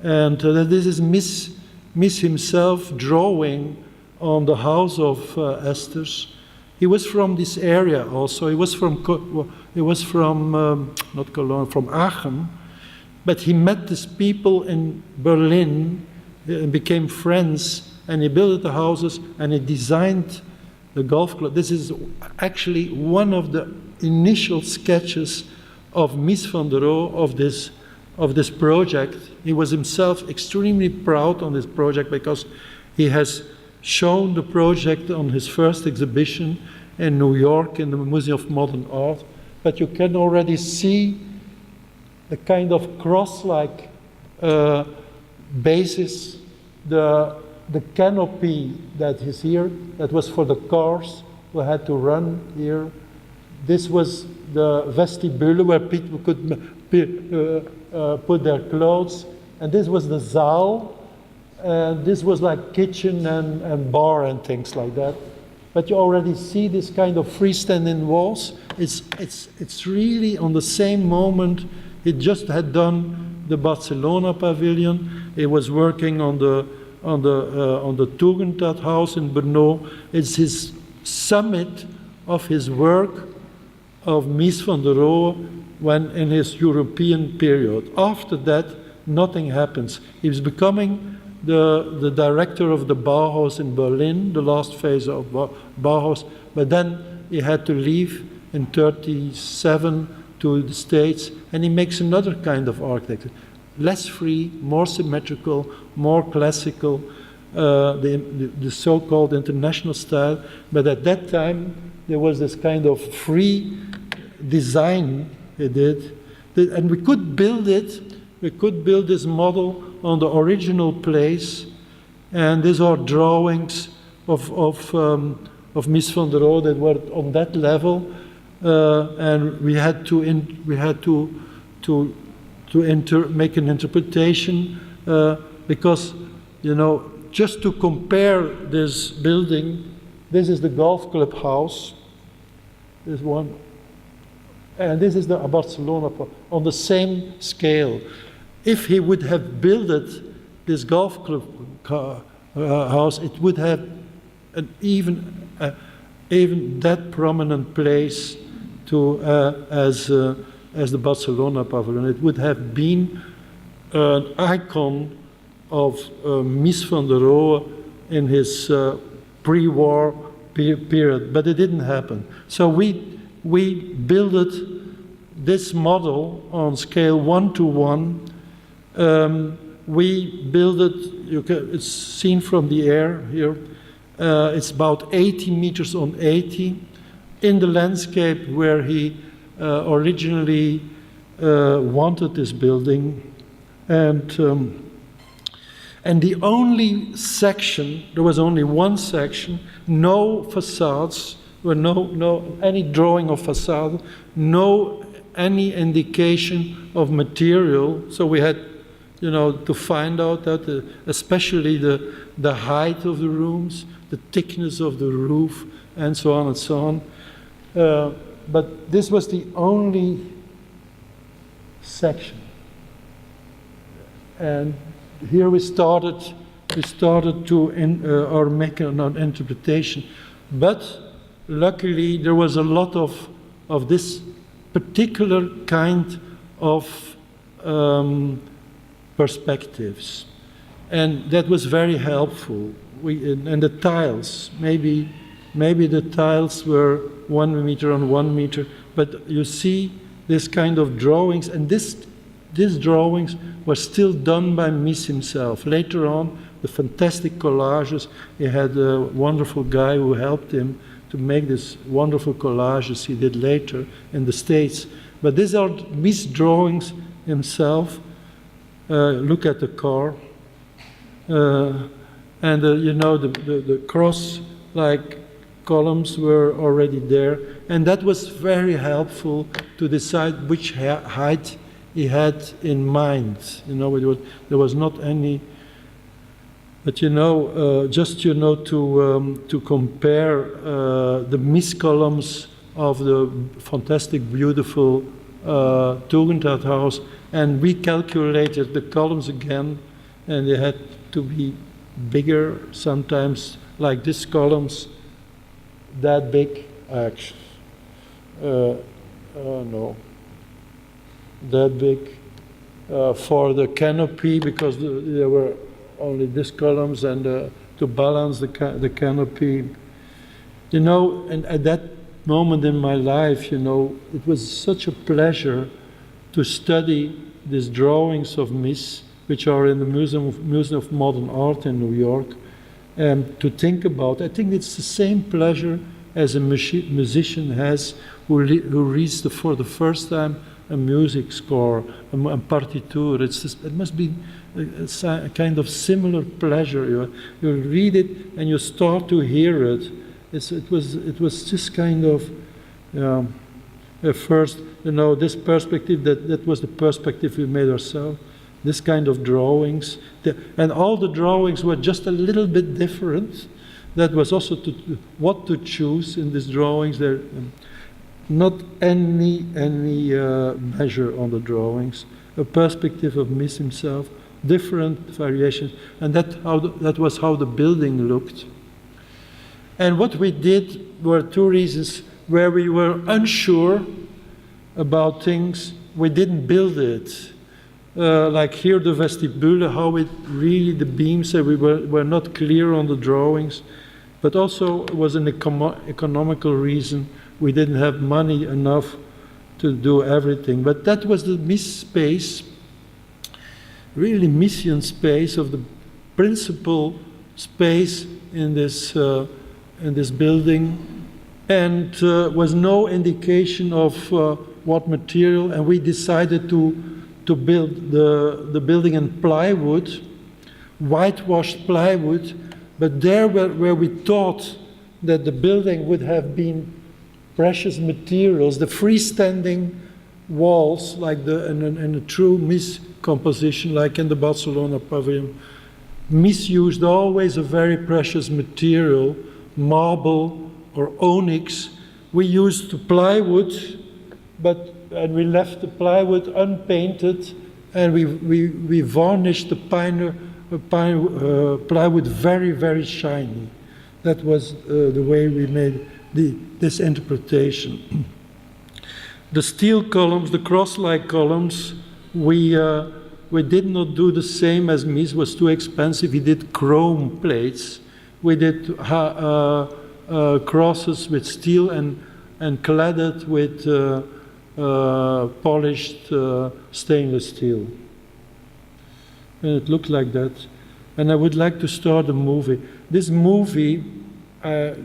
And this is Mies himself drawing on the house of Esters. He was from this area also. He was from not Cologne, from Aachen. But he met these people in Berlin and became friends, and he built the houses and he designed the golf club. This is actually one of the initial sketches of Mies van der Rohe of this project. He was himself extremely proud on this project because he has shown the project on his first exhibition in New York in the Museum of Modern Art. But you can already see the kind of cross-like basis, the canopy that is here, that was for the cars who had to run here. This was the vestibule where people could put their clothes, and this was the zaal, and this was like kitchen and bar and things like that. But you already see this kind of freestanding walls. It's really on the same moment. He just had done the Barcelona pavilion. He was working on the Tugendhat house in Brno. It's his summit of his work of Mies van der Rohe when in his European period. After that, nothing happens. He was becoming the director of the Bauhaus in Berlin, the last phase of Bauhaus, but then he had to leave in 1937 to the States, and he makes another kind of architecture. Less free, more symmetrical, more classical, the so-called international style, but at that time there was this kind of free design he did, and we could build this model on the original place, and these are drawings of Mies van der Rohe that were on that level, and we had to make an interpretation because, just to compare this building, this is the golf club house, this one, and this is the Barcelona on the same scale. If he would have built this golf club house, it would have an even that prominent place as the Barcelona pavilion. It would have been an icon of Mies van der Rohe in his pre-war period, but it didn't happen. So we built this model on scale 1:1. We built it, it's seen from the air here. It's about 80 meters on 80 in the landscape where he originally wanted this building. And the only section, there was only one section, no facades, no any drawing of facade, no any indication of material. So we had, to find out that, especially the height of the rooms, the thickness of the roof, and so on and so on. But this was the only section. And here we started to make an interpretation. But luckily there was a lot of this particular kind of perspectives. And that was very helpful. And the tiles, maybe the tiles were 1 meter on 1 meter, but you see this kind of drawings, and these drawings were still done by Mies himself. Later on, the fantastic collages, he had a wonderful guy who helped him to make these wonderful collages he did later in the States. But these are Mies drawings himself. Look at the car. And the cross-like columns were already there. And that was very helpful to decide which height he had in mind. There was not any, but just to compare the Mies columns of the fantastic, beautiful Tugendhat house, and we calculated the columns again, and they had to be bigger sometimes, like these columns, that big, actually. No. That big for the canopy, because there were only these columns, and to balance the canopy. And at that moment in my life, it was such a pleasure to study these drawings of Mies, which are in the Museum of Modern Art in New York, and to think about. I think it's the same pleasure as a musician has who reads for the first time a music score, a partiture. It must be a kind of similar pleasure. You read it and you start to hear it. It was just kind of at first, this perspective, that was the perspective we made ourselves. This kind of drawings, and all the drawings were just a little bit different. That was also what to choose in these drawings. There, not any measure on the drawings. A perspective of Mies himself, different variations, and that was how the building looked. And what we did were two reasons. Where we were unsure about things, we didn't build it. Like here, the vestibule, how it really, the beams, we were not clear on the drawings. But also it was an economical reason. We didn't have money enough to do everything. But that was the Mies space, really Miesian space, of the principal space in this building. And was no indication of what material. And we decided to build the building in plywood, whitewashed plywood, but there where we thought that the building would have been precious materials, the freestanding walls, like in a true Mies composition, like in the Barcelona pavilion, Mies used always a very precious material, marble or onyx. We used plywood, and we left the plywood unpainted, and we varnished the plywood very, very shiny. That was the way we made this interpretation. The steel columns, the cross-like columns, we did not do the same as Mies was too expensive. We did chrome plates. We did crosses with steel and cladded with polished stainless steel. And it looked like that. And I would like to start a movie. This movie,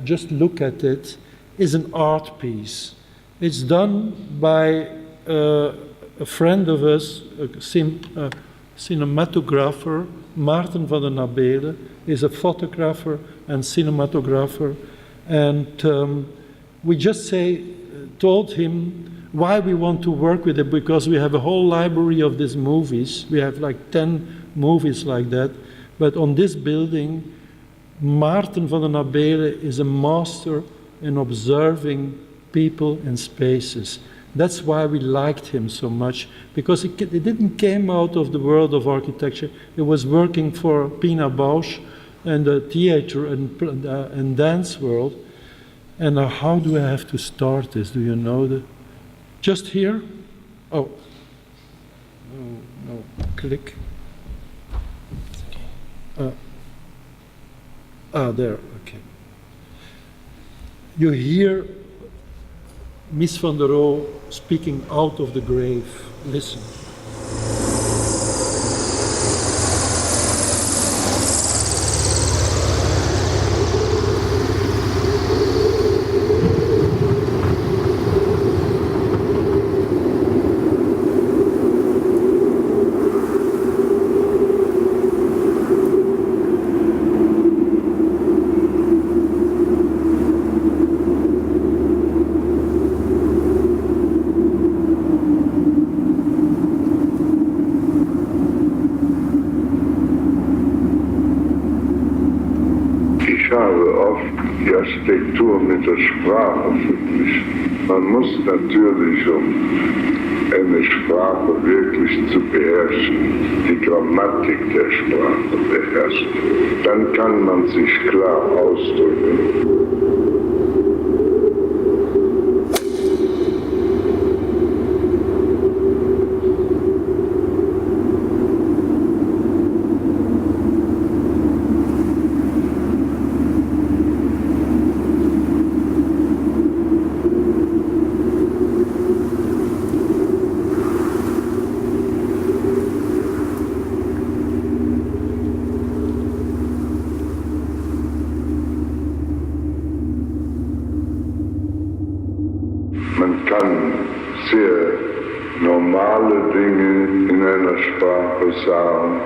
just look at it, is an art piece. It's done by a friend of us, a cinematographer, Maarten van den Abele, is a photographer and cinematographer. And we just told him why we want to work with it, because we have a whole library of these movies. We have like 10 movies like that. But on this building, Maarten van den Abele is a master in observing people and spaces. That's why we liked him so much, because it didn't came out of the world of architecture. It was working for Pina Bausch and the theater and dance world. And how do I have to start this? Do you know that? Just here? Oh. No. Click. There, okay. You hear Mies van der Rohe speaking out of the grave. Listen. Architektur mit der Sprache verglichen. Man muss natürlich, um eine Sprache wirklich zu beherrschen, die Grammatik der Sprache beherrschen. Dann kann man sich klar ausdrücken. Man kann sehr normale Dinge in einer Sprache sagen.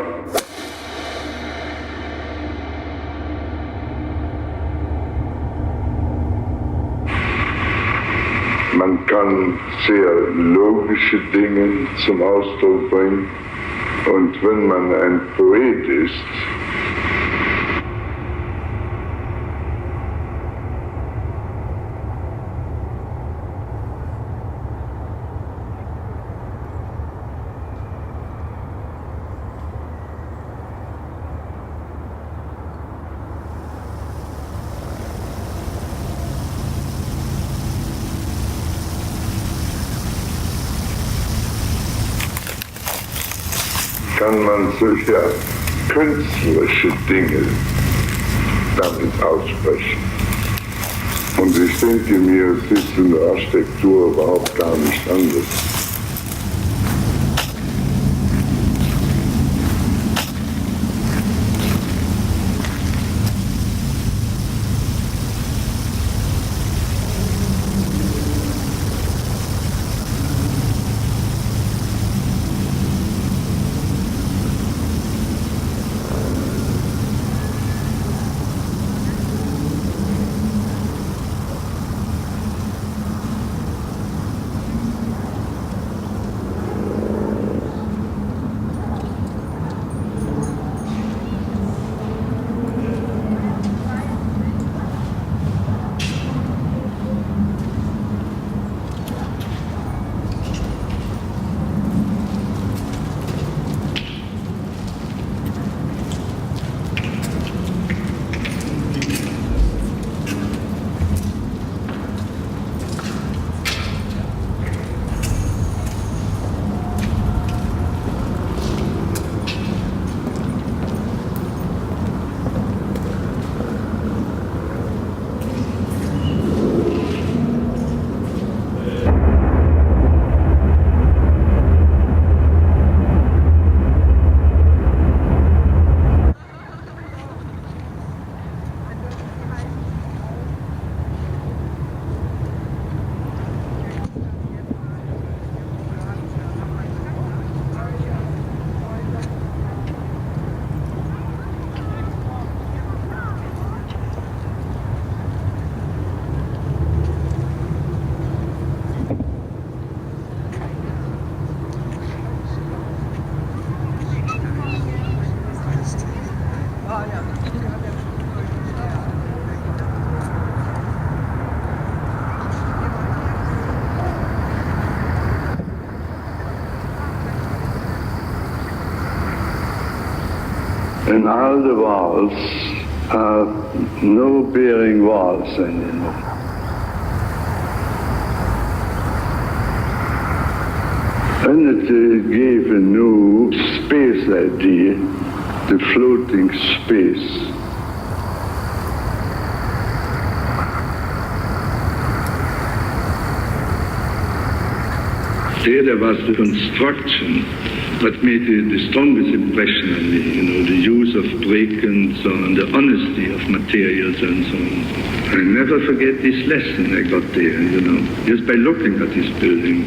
Man kann sehr logische Dinge zum Ausdruck bringen. Und wenn man ein Poet ist, kann man solche künstlerische Dinge damit aussprechen. Und ich denke mir, es ist in der Architektur überhaupt gar nicht anders. And all the walls are no bearing walls anymore. And it gave a new space idea, the floating space. There was the construction that made the strongest impression on me, the use of brick and so on, the honesty of materials and so on. I never forget this lesson I got there, just by looking at this building.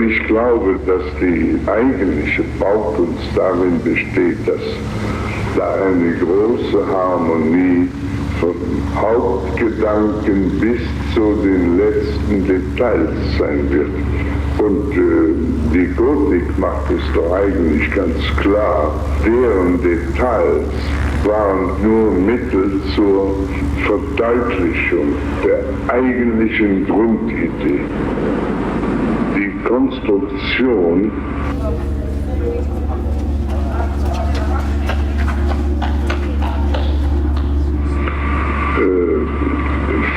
Ich glaube, dass die eigentliche Baukunst darin besteht, dass da eine große Harmonie vom Hauptgedanken bis zu den letzten Details sein wird. Und die Gotik macht es doch eigentlich ganz klar, deren Details waren nur Mittel zur Verdeutlichung der eigentlichen Grundidee. Die Konstruktion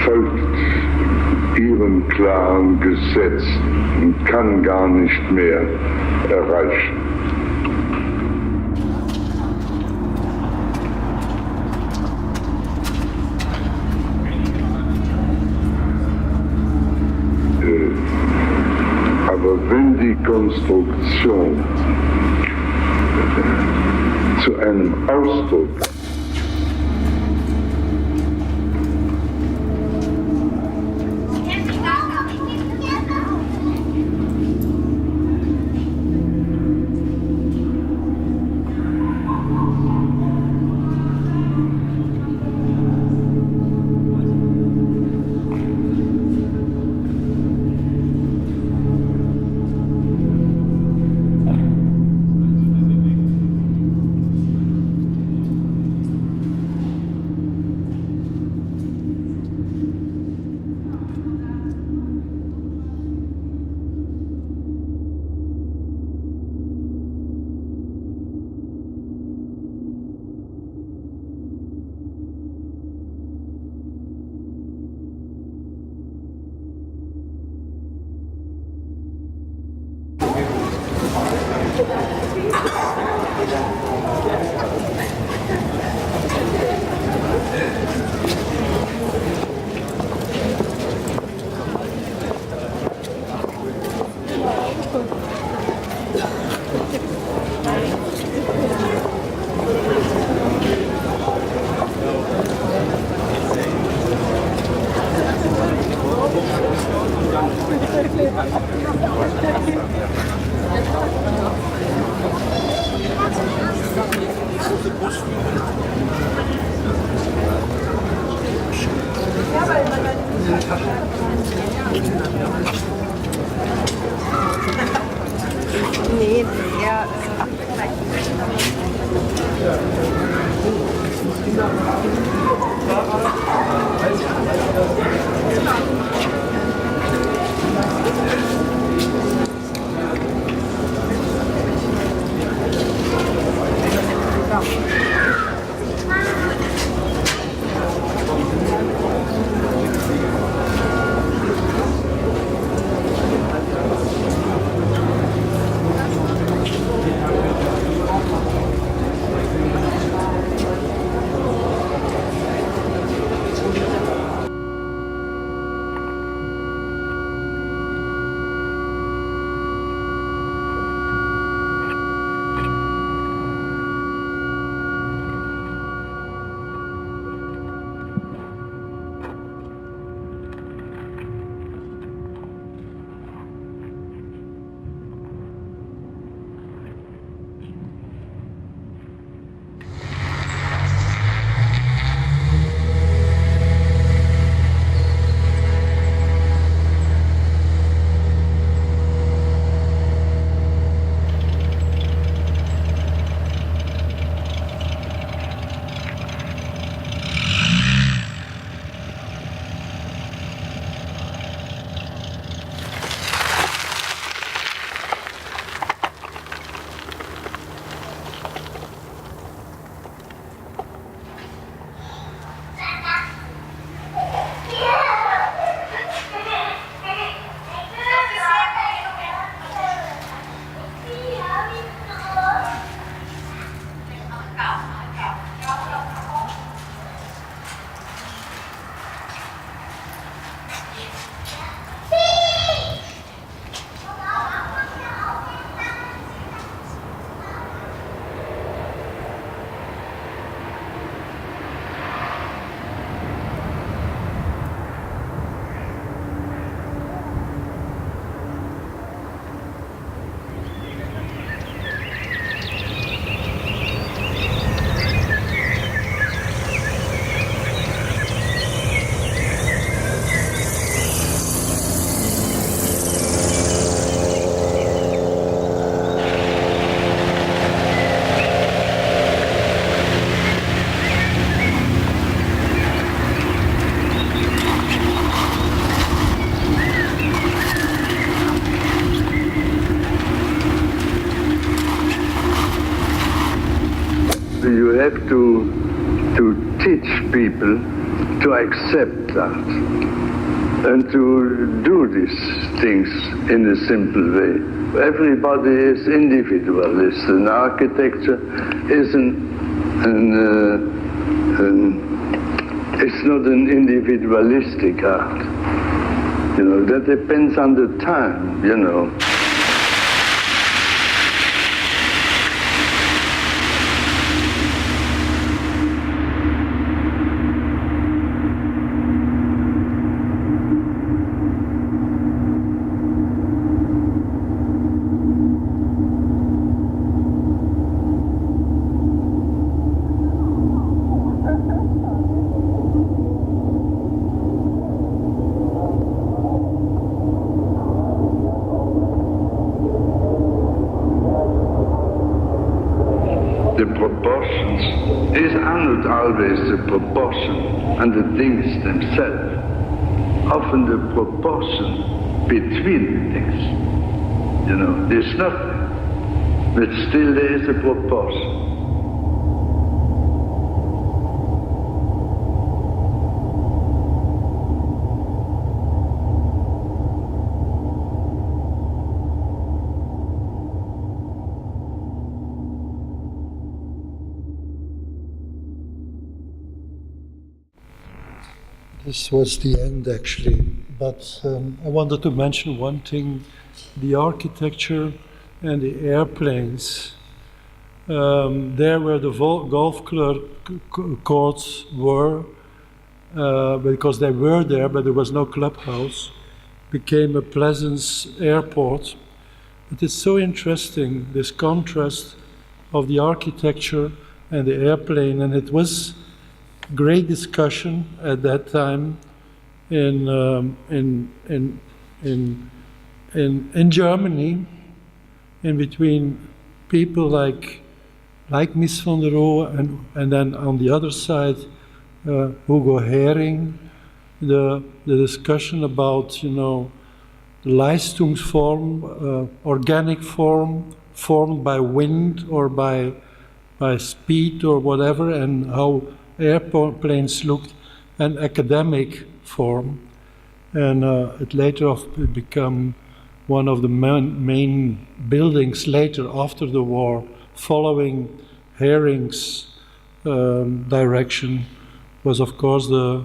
folgt ihrem klaren Gesetz und kann gar nicht mehr erreichen. Aber wenn die Konstruktion zu einem Ausdruck have to teach people to accept that and to do these things in a simple way. Everybody is individualist, and architecture isn't it's not an individualistic art. You know, that depends on the time, you know. The proportions, these are not always the proportion and the things themselves. Often the proportion between things. You know, there's nothing, but still there is a proportion. This was the end, actually. But I wanted to mention one thing: the architecture and the airplanes. There where the golf courts were, because they were there, but there was no clubhouse, became a Pleasance airport. It is so interesting, this contrast of the architecture and the airplane, and it was great discussion at that time in Germany, in between people like Mies van der Rohe, and then on the other side Hugo Hering, the discussion about, you know, Leistungsform, organic form, formed by wind or by speed or whatever, and how airplanes looked, an academic form, and it later became one of the main buildings later after the war, following Hering's direction, was of course the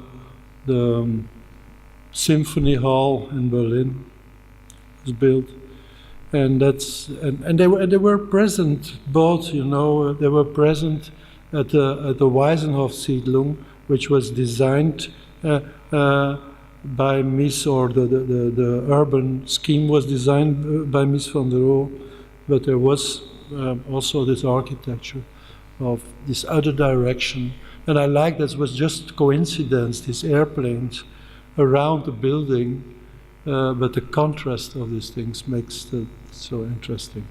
Symphony Hall in Berlin was built, and they were present both, you know, they were present at the Waisenhof-Siedlung, which was designed by Mies, or the urban scheme was designed by Mies van der Rohe, but there was also this architecture of this other direction. And I like that it was just coincidence, these airplanes around the building, but the contrast of these things makes it so interesting.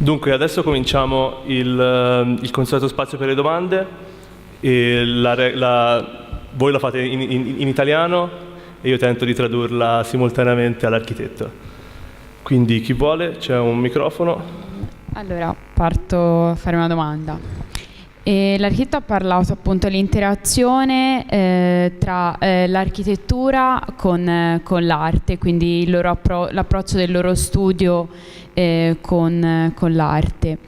Dunque, adesso cominciamo il consueto spazio per le domande. E voi la fate in italiano e io tento di tradurla simultaneamente all'architetto. Quindi chi vuole, c'è un microfono. Allora, parto a fare una domanda. L'architetto ha parlato appunto dell'interazione tra l'architettura con l'arte, quindi l'approccio del loro studio con l'arte.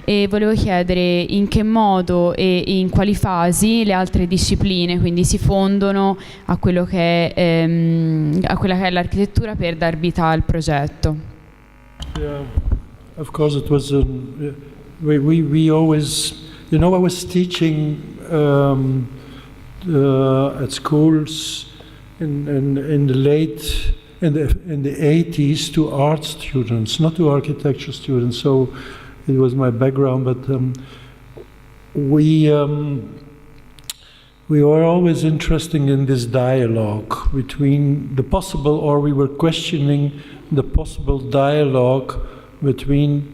E volevo chiedere in che modo e in quali fasi le altre discipline quindi si fondono a quello che è l'architettura per dar vita al progetto. Yeah, of course it was we always, you know, I was teaching at schools in the 80s to art students, not to architecture students. So it was my background, but we were always interested in this dialogue between the possible, or we were questioning the possible dialogue between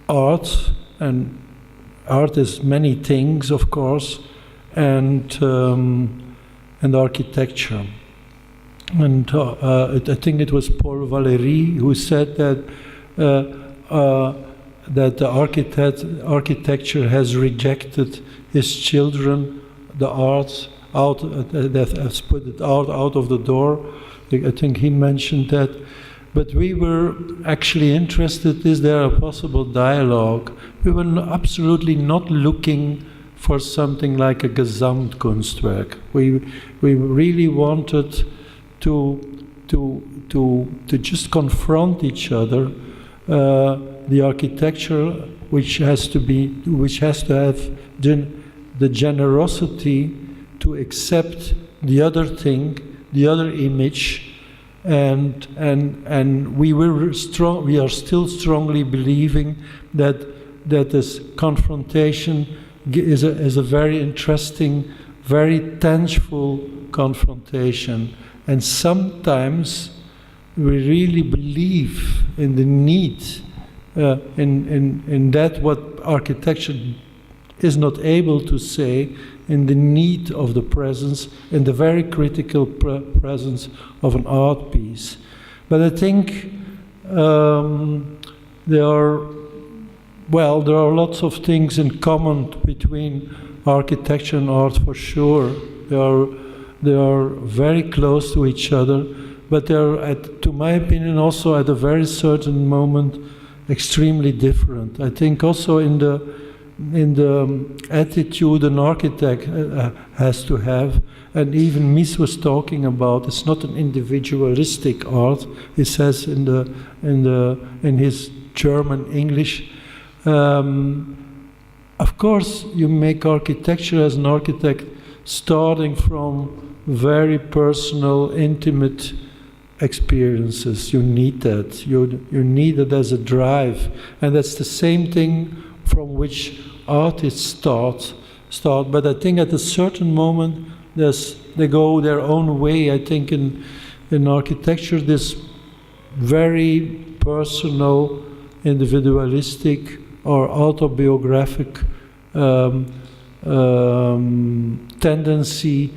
art, and art is many things, of course, and architecture. And I think it was Paul Valéry who said that that the architecture has rejected his children, the arts, that has put it out of the door. I think he mentioned that. But we were actually interested, is there a possible dialogue? We were absolutely not looking for something like a Gesamtkunstwerk. We really wanted to just confront each other. The architecture, which has to have the generosity to accept the other thing, the other image, and we are still strongly believing that this confrontation is a very interesting, very tangible confrontation. And sometimes we really believe in the need, in that what architecture is not able to say, in the need of the presence, in the very critical presence of an art piece. But I think there are lots of things in common between architecture and art, for sure. They are very close to each other, but they are, to my opinion, also at a very certain moment, extremely different. I think also in the attitude an architect has to have, and even Mies was talking about, it's not an individualistic art. He says in his German English. Of course, you make architecture as an architect starting from very personal, intimate experiences. You need that. You need it as a drive, and that's the same thing from which artists start. But I think at a certain moment, they go their own way. I think in architecture, this very personal, individualistic or autobiographic tendency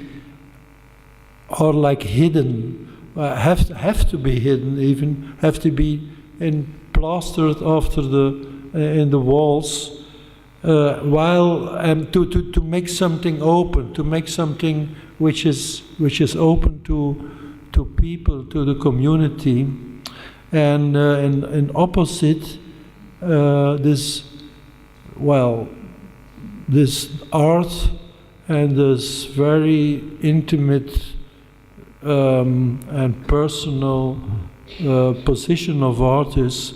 are like hidden, have to be hidden, even have to be plastered in the walls, while to make something open, to make something which is open to people, to the community, and opposite this art and this very intimate and personal position of artists,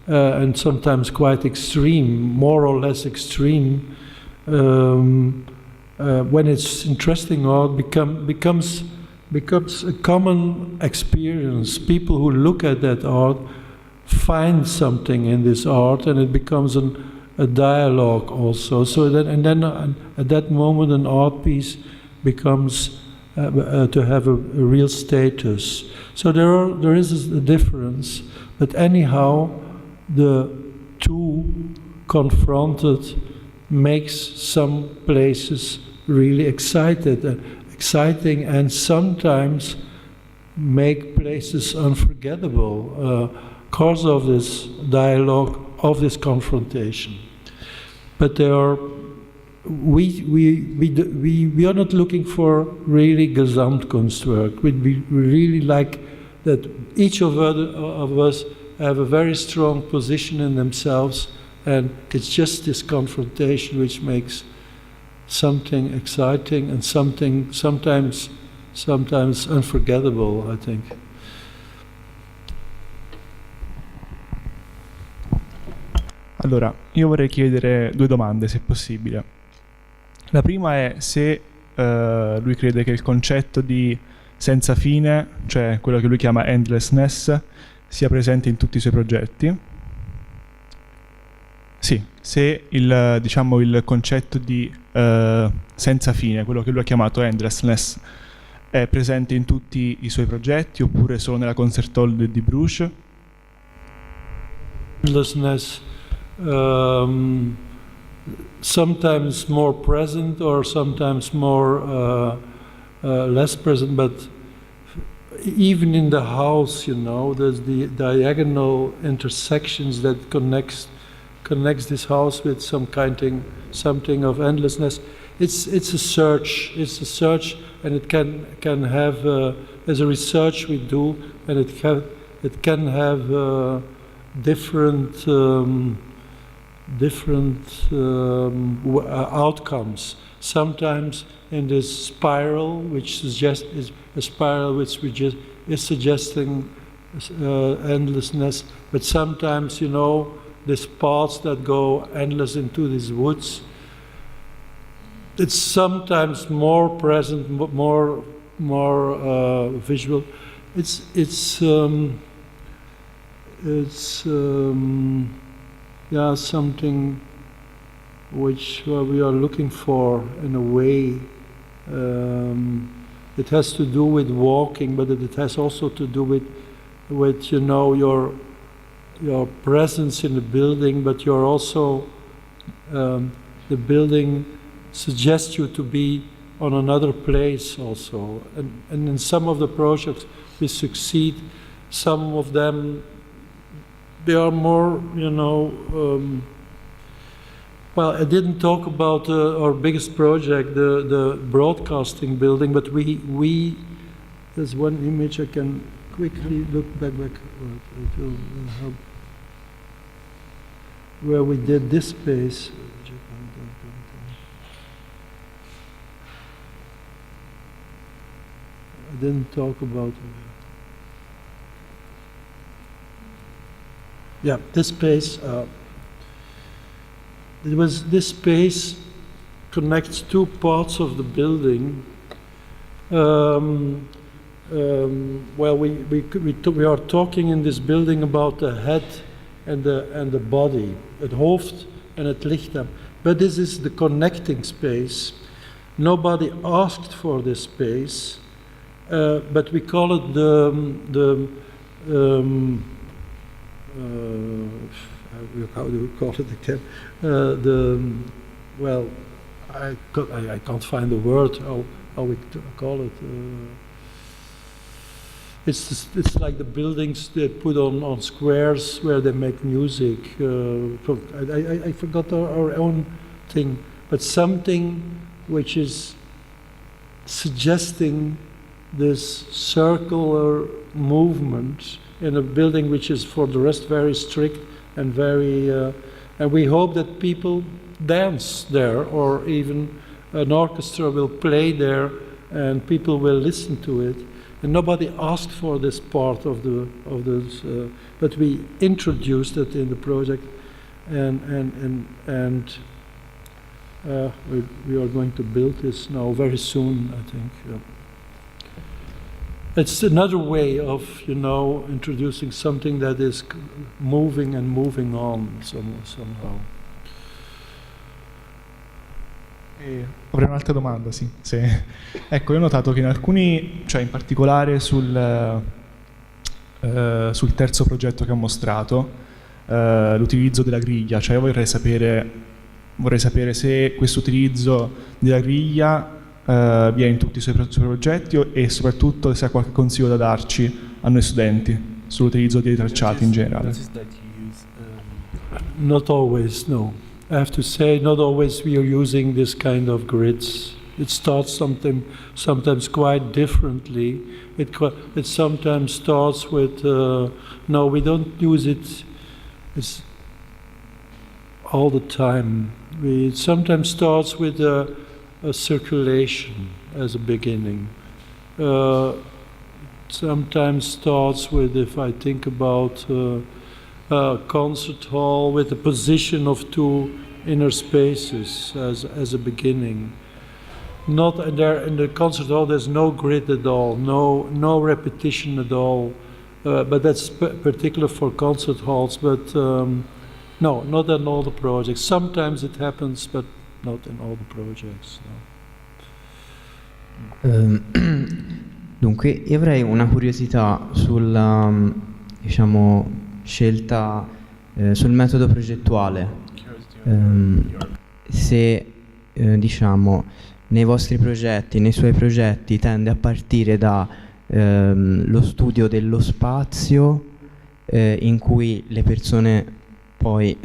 and sometimes quite extreme, more or less extreme, when it's interesting art becomes a common experience. People who look at that art find something in this art, and it becomes a dialogue also. So then at that moment, an art piece becomes to have a real status. So there is a difference, but anyhow, the two confronted makes some places really exciting, and sometimes make places unforgettable because of this dialogue, of this confrontation. But we are not looking for really Gesamtkunstwerk. We really like that each of us have a very strong position in themselves, and it's just this confrontation which makes something exciting and something sometimes unforgettable, I think. Allora, io vorrei chiedere due domande, se possibile. La prima è se lui crede che il concetto di senza fine, cioè quello che lui chiama endlessness, sia presente in tutti i suoi progetti. Sì, se il concetto di senza fine, quello che lui ha chiamato endlessness, è presente in tutti i suoi progetti oppure solo nella Concert Hall di Bruges. Endlessness, sometimes more present or sometimes more less present, but even in the house, you know, there's the diagonal intersections that connects this house with something of endlessness. It's a search. It's a search, and it can have as a research we do, and it can have different outcomes. Sometimes in this spiral, which is a spiral which is suggesting endlessness, but sometimes, you know, these paths that go endless into these woods, it's sometimes more present, more visual. It's something which we are looking for in a way. It has to do with walking, but it has also to do with you know, your presence in the building, but you're also the building suggests you to be on another place also. And in some of the projects we succeed. Some of them, they are more, you know, well, I didn't talk about our biggest project, the broadcasting building, but we there's one image I can quickly look back. It will help. Where we did this space. I didn't talk about it. Yeah, this space. This space connects two parts of the building. Well, we are talking in this building about the head and the body, het hoofd and het lichaam. But this is the connecting space. Nobody asked for this space, but we call it how do we call it again? Well, I can't find the word how we call it. It's like the buildings they put on squares where they make music. I forgot our own thing, but something which is suggesting this circular movement in a building which is for the rest very strict and very, and we hope that people dance there, or even an orchestra will play there and people will listen to it. And nobody asked for this part of this, but we introduced it in the project, and we are going to build this now very soon, I think. Yeah. It's another way of, you know, introducing something that is moving and moving on somehow. Avrei un'altra domanda, sì. Ecco, io ho notato che in alcuni, cioè in particolare sul terzo progetto che ho mostrato, l'utilizzo della griglia, cioè io vorrei sapere se questo utilizzo della griglia vi è in tutti i suoi progetti, e soprattutto se ha qualche consiglio da darci a noi studenti sull'utilizzo dei tracciati in generale. Not always, no. I have to say, not always we are using this kind of grids. It starts sometimes quite differently. It sometimes starts with, no, we don't use it all the time. It sometimes starts with a circulation as a beginning. Sometimes starts with, if I think about a concert hall, with the position of two inner spaces as a beginning. Not there in the concert hall. There's no grid at all, no repetition at all. But that's particular for concert halls. But no, not in all the projects. Sometimes it happens, but not in all the projects. No. Dunque, io avrei una curiosità sulla, diciamo, scelta sul metodo progettuale. Se diciamo nei vostri progetti, nei suoi progetti, tende a partire da lo studio dello spazio in cui le persone poi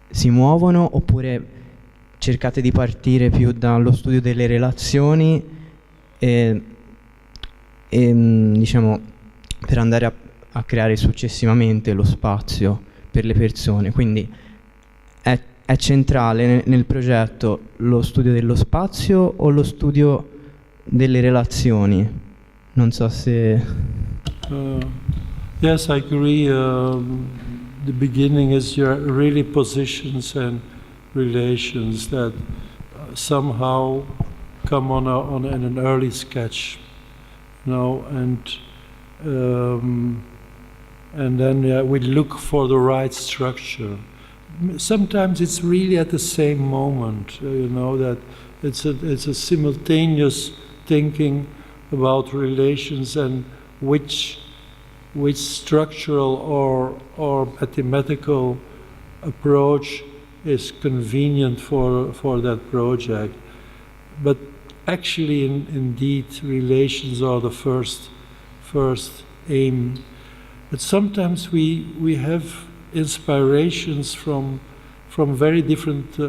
si muovono, oppure cercate di partire più dallo studio delle relazioni diciamo, per andare a creare successivamente lo spazio per le persone? Quindi è centrale nel progetto lo studio dello spazio o lo studio delle relazioni? Non so se... Yes, I agree. The beginning is really positions and relations that somehow come on an early sketch, you know, and then we look for the right structure. Sometimes it's really at the same moment, you know, that it's a simultaneous thinking about relations and which structural or mathematical approach is convenient for that project. But actually, indeed, relations are the first aim. But sometimes we have inspirations from very different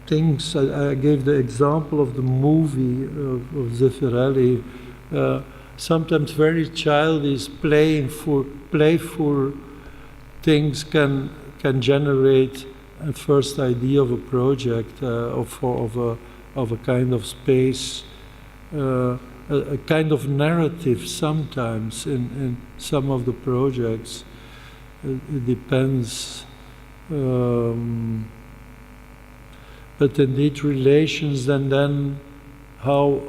things. I gave the example of the movie of Zeffirelli. Sometimes very childish, playful things can generate a first idea of a project, of a kind of space, a kind of narrative sometimes in some of the projects. It depends. But indeed relations, and then how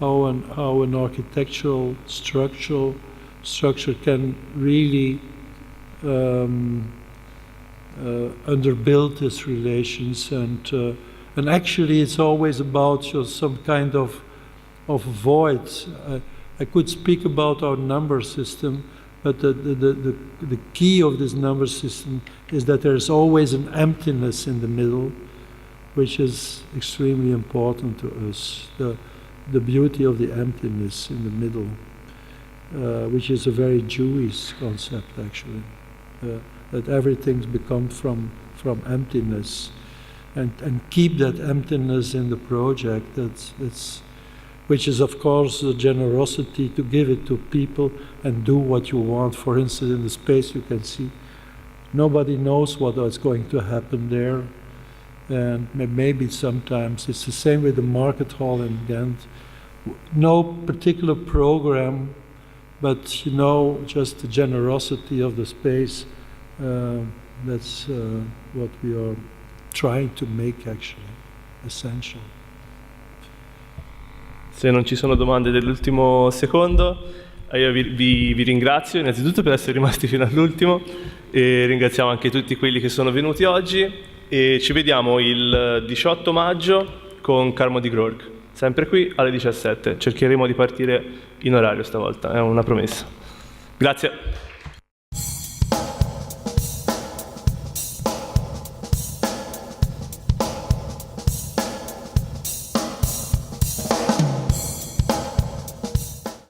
an architectural structure can really underbuild its relations, and actually it's always about some kind of void. I could speak about our number system, but the key of this number system is that there's always an emptiness in the middle, which is extremely important to us. The beauty of the emptiness in the middle, which is a very Jewish concept actually, that everything's become from emptiness, and keep that emptiness in the project. That's which is of course the generosity to give it to people and do what you want. For instance, in the space you can see, nobody knows what is going to happen there, and maybe sometimes it's the same with the market hall in Ghent. No particular program, but you know, just the generosity of the space. That's what we are trying to make actually essential. Se non ci sono domande dell'ultimo secondo, io vi ringrazio innanzitutto per essere rimasti fino all'ultimo, e ringraziamo anche tutti quelli che sono venuti oggi, e ci vediamo il 18 maggio con Carmo di Groork, sempre qui alle 17. Cercheremo di partire in orario stavolta, è una promessa. Grazie.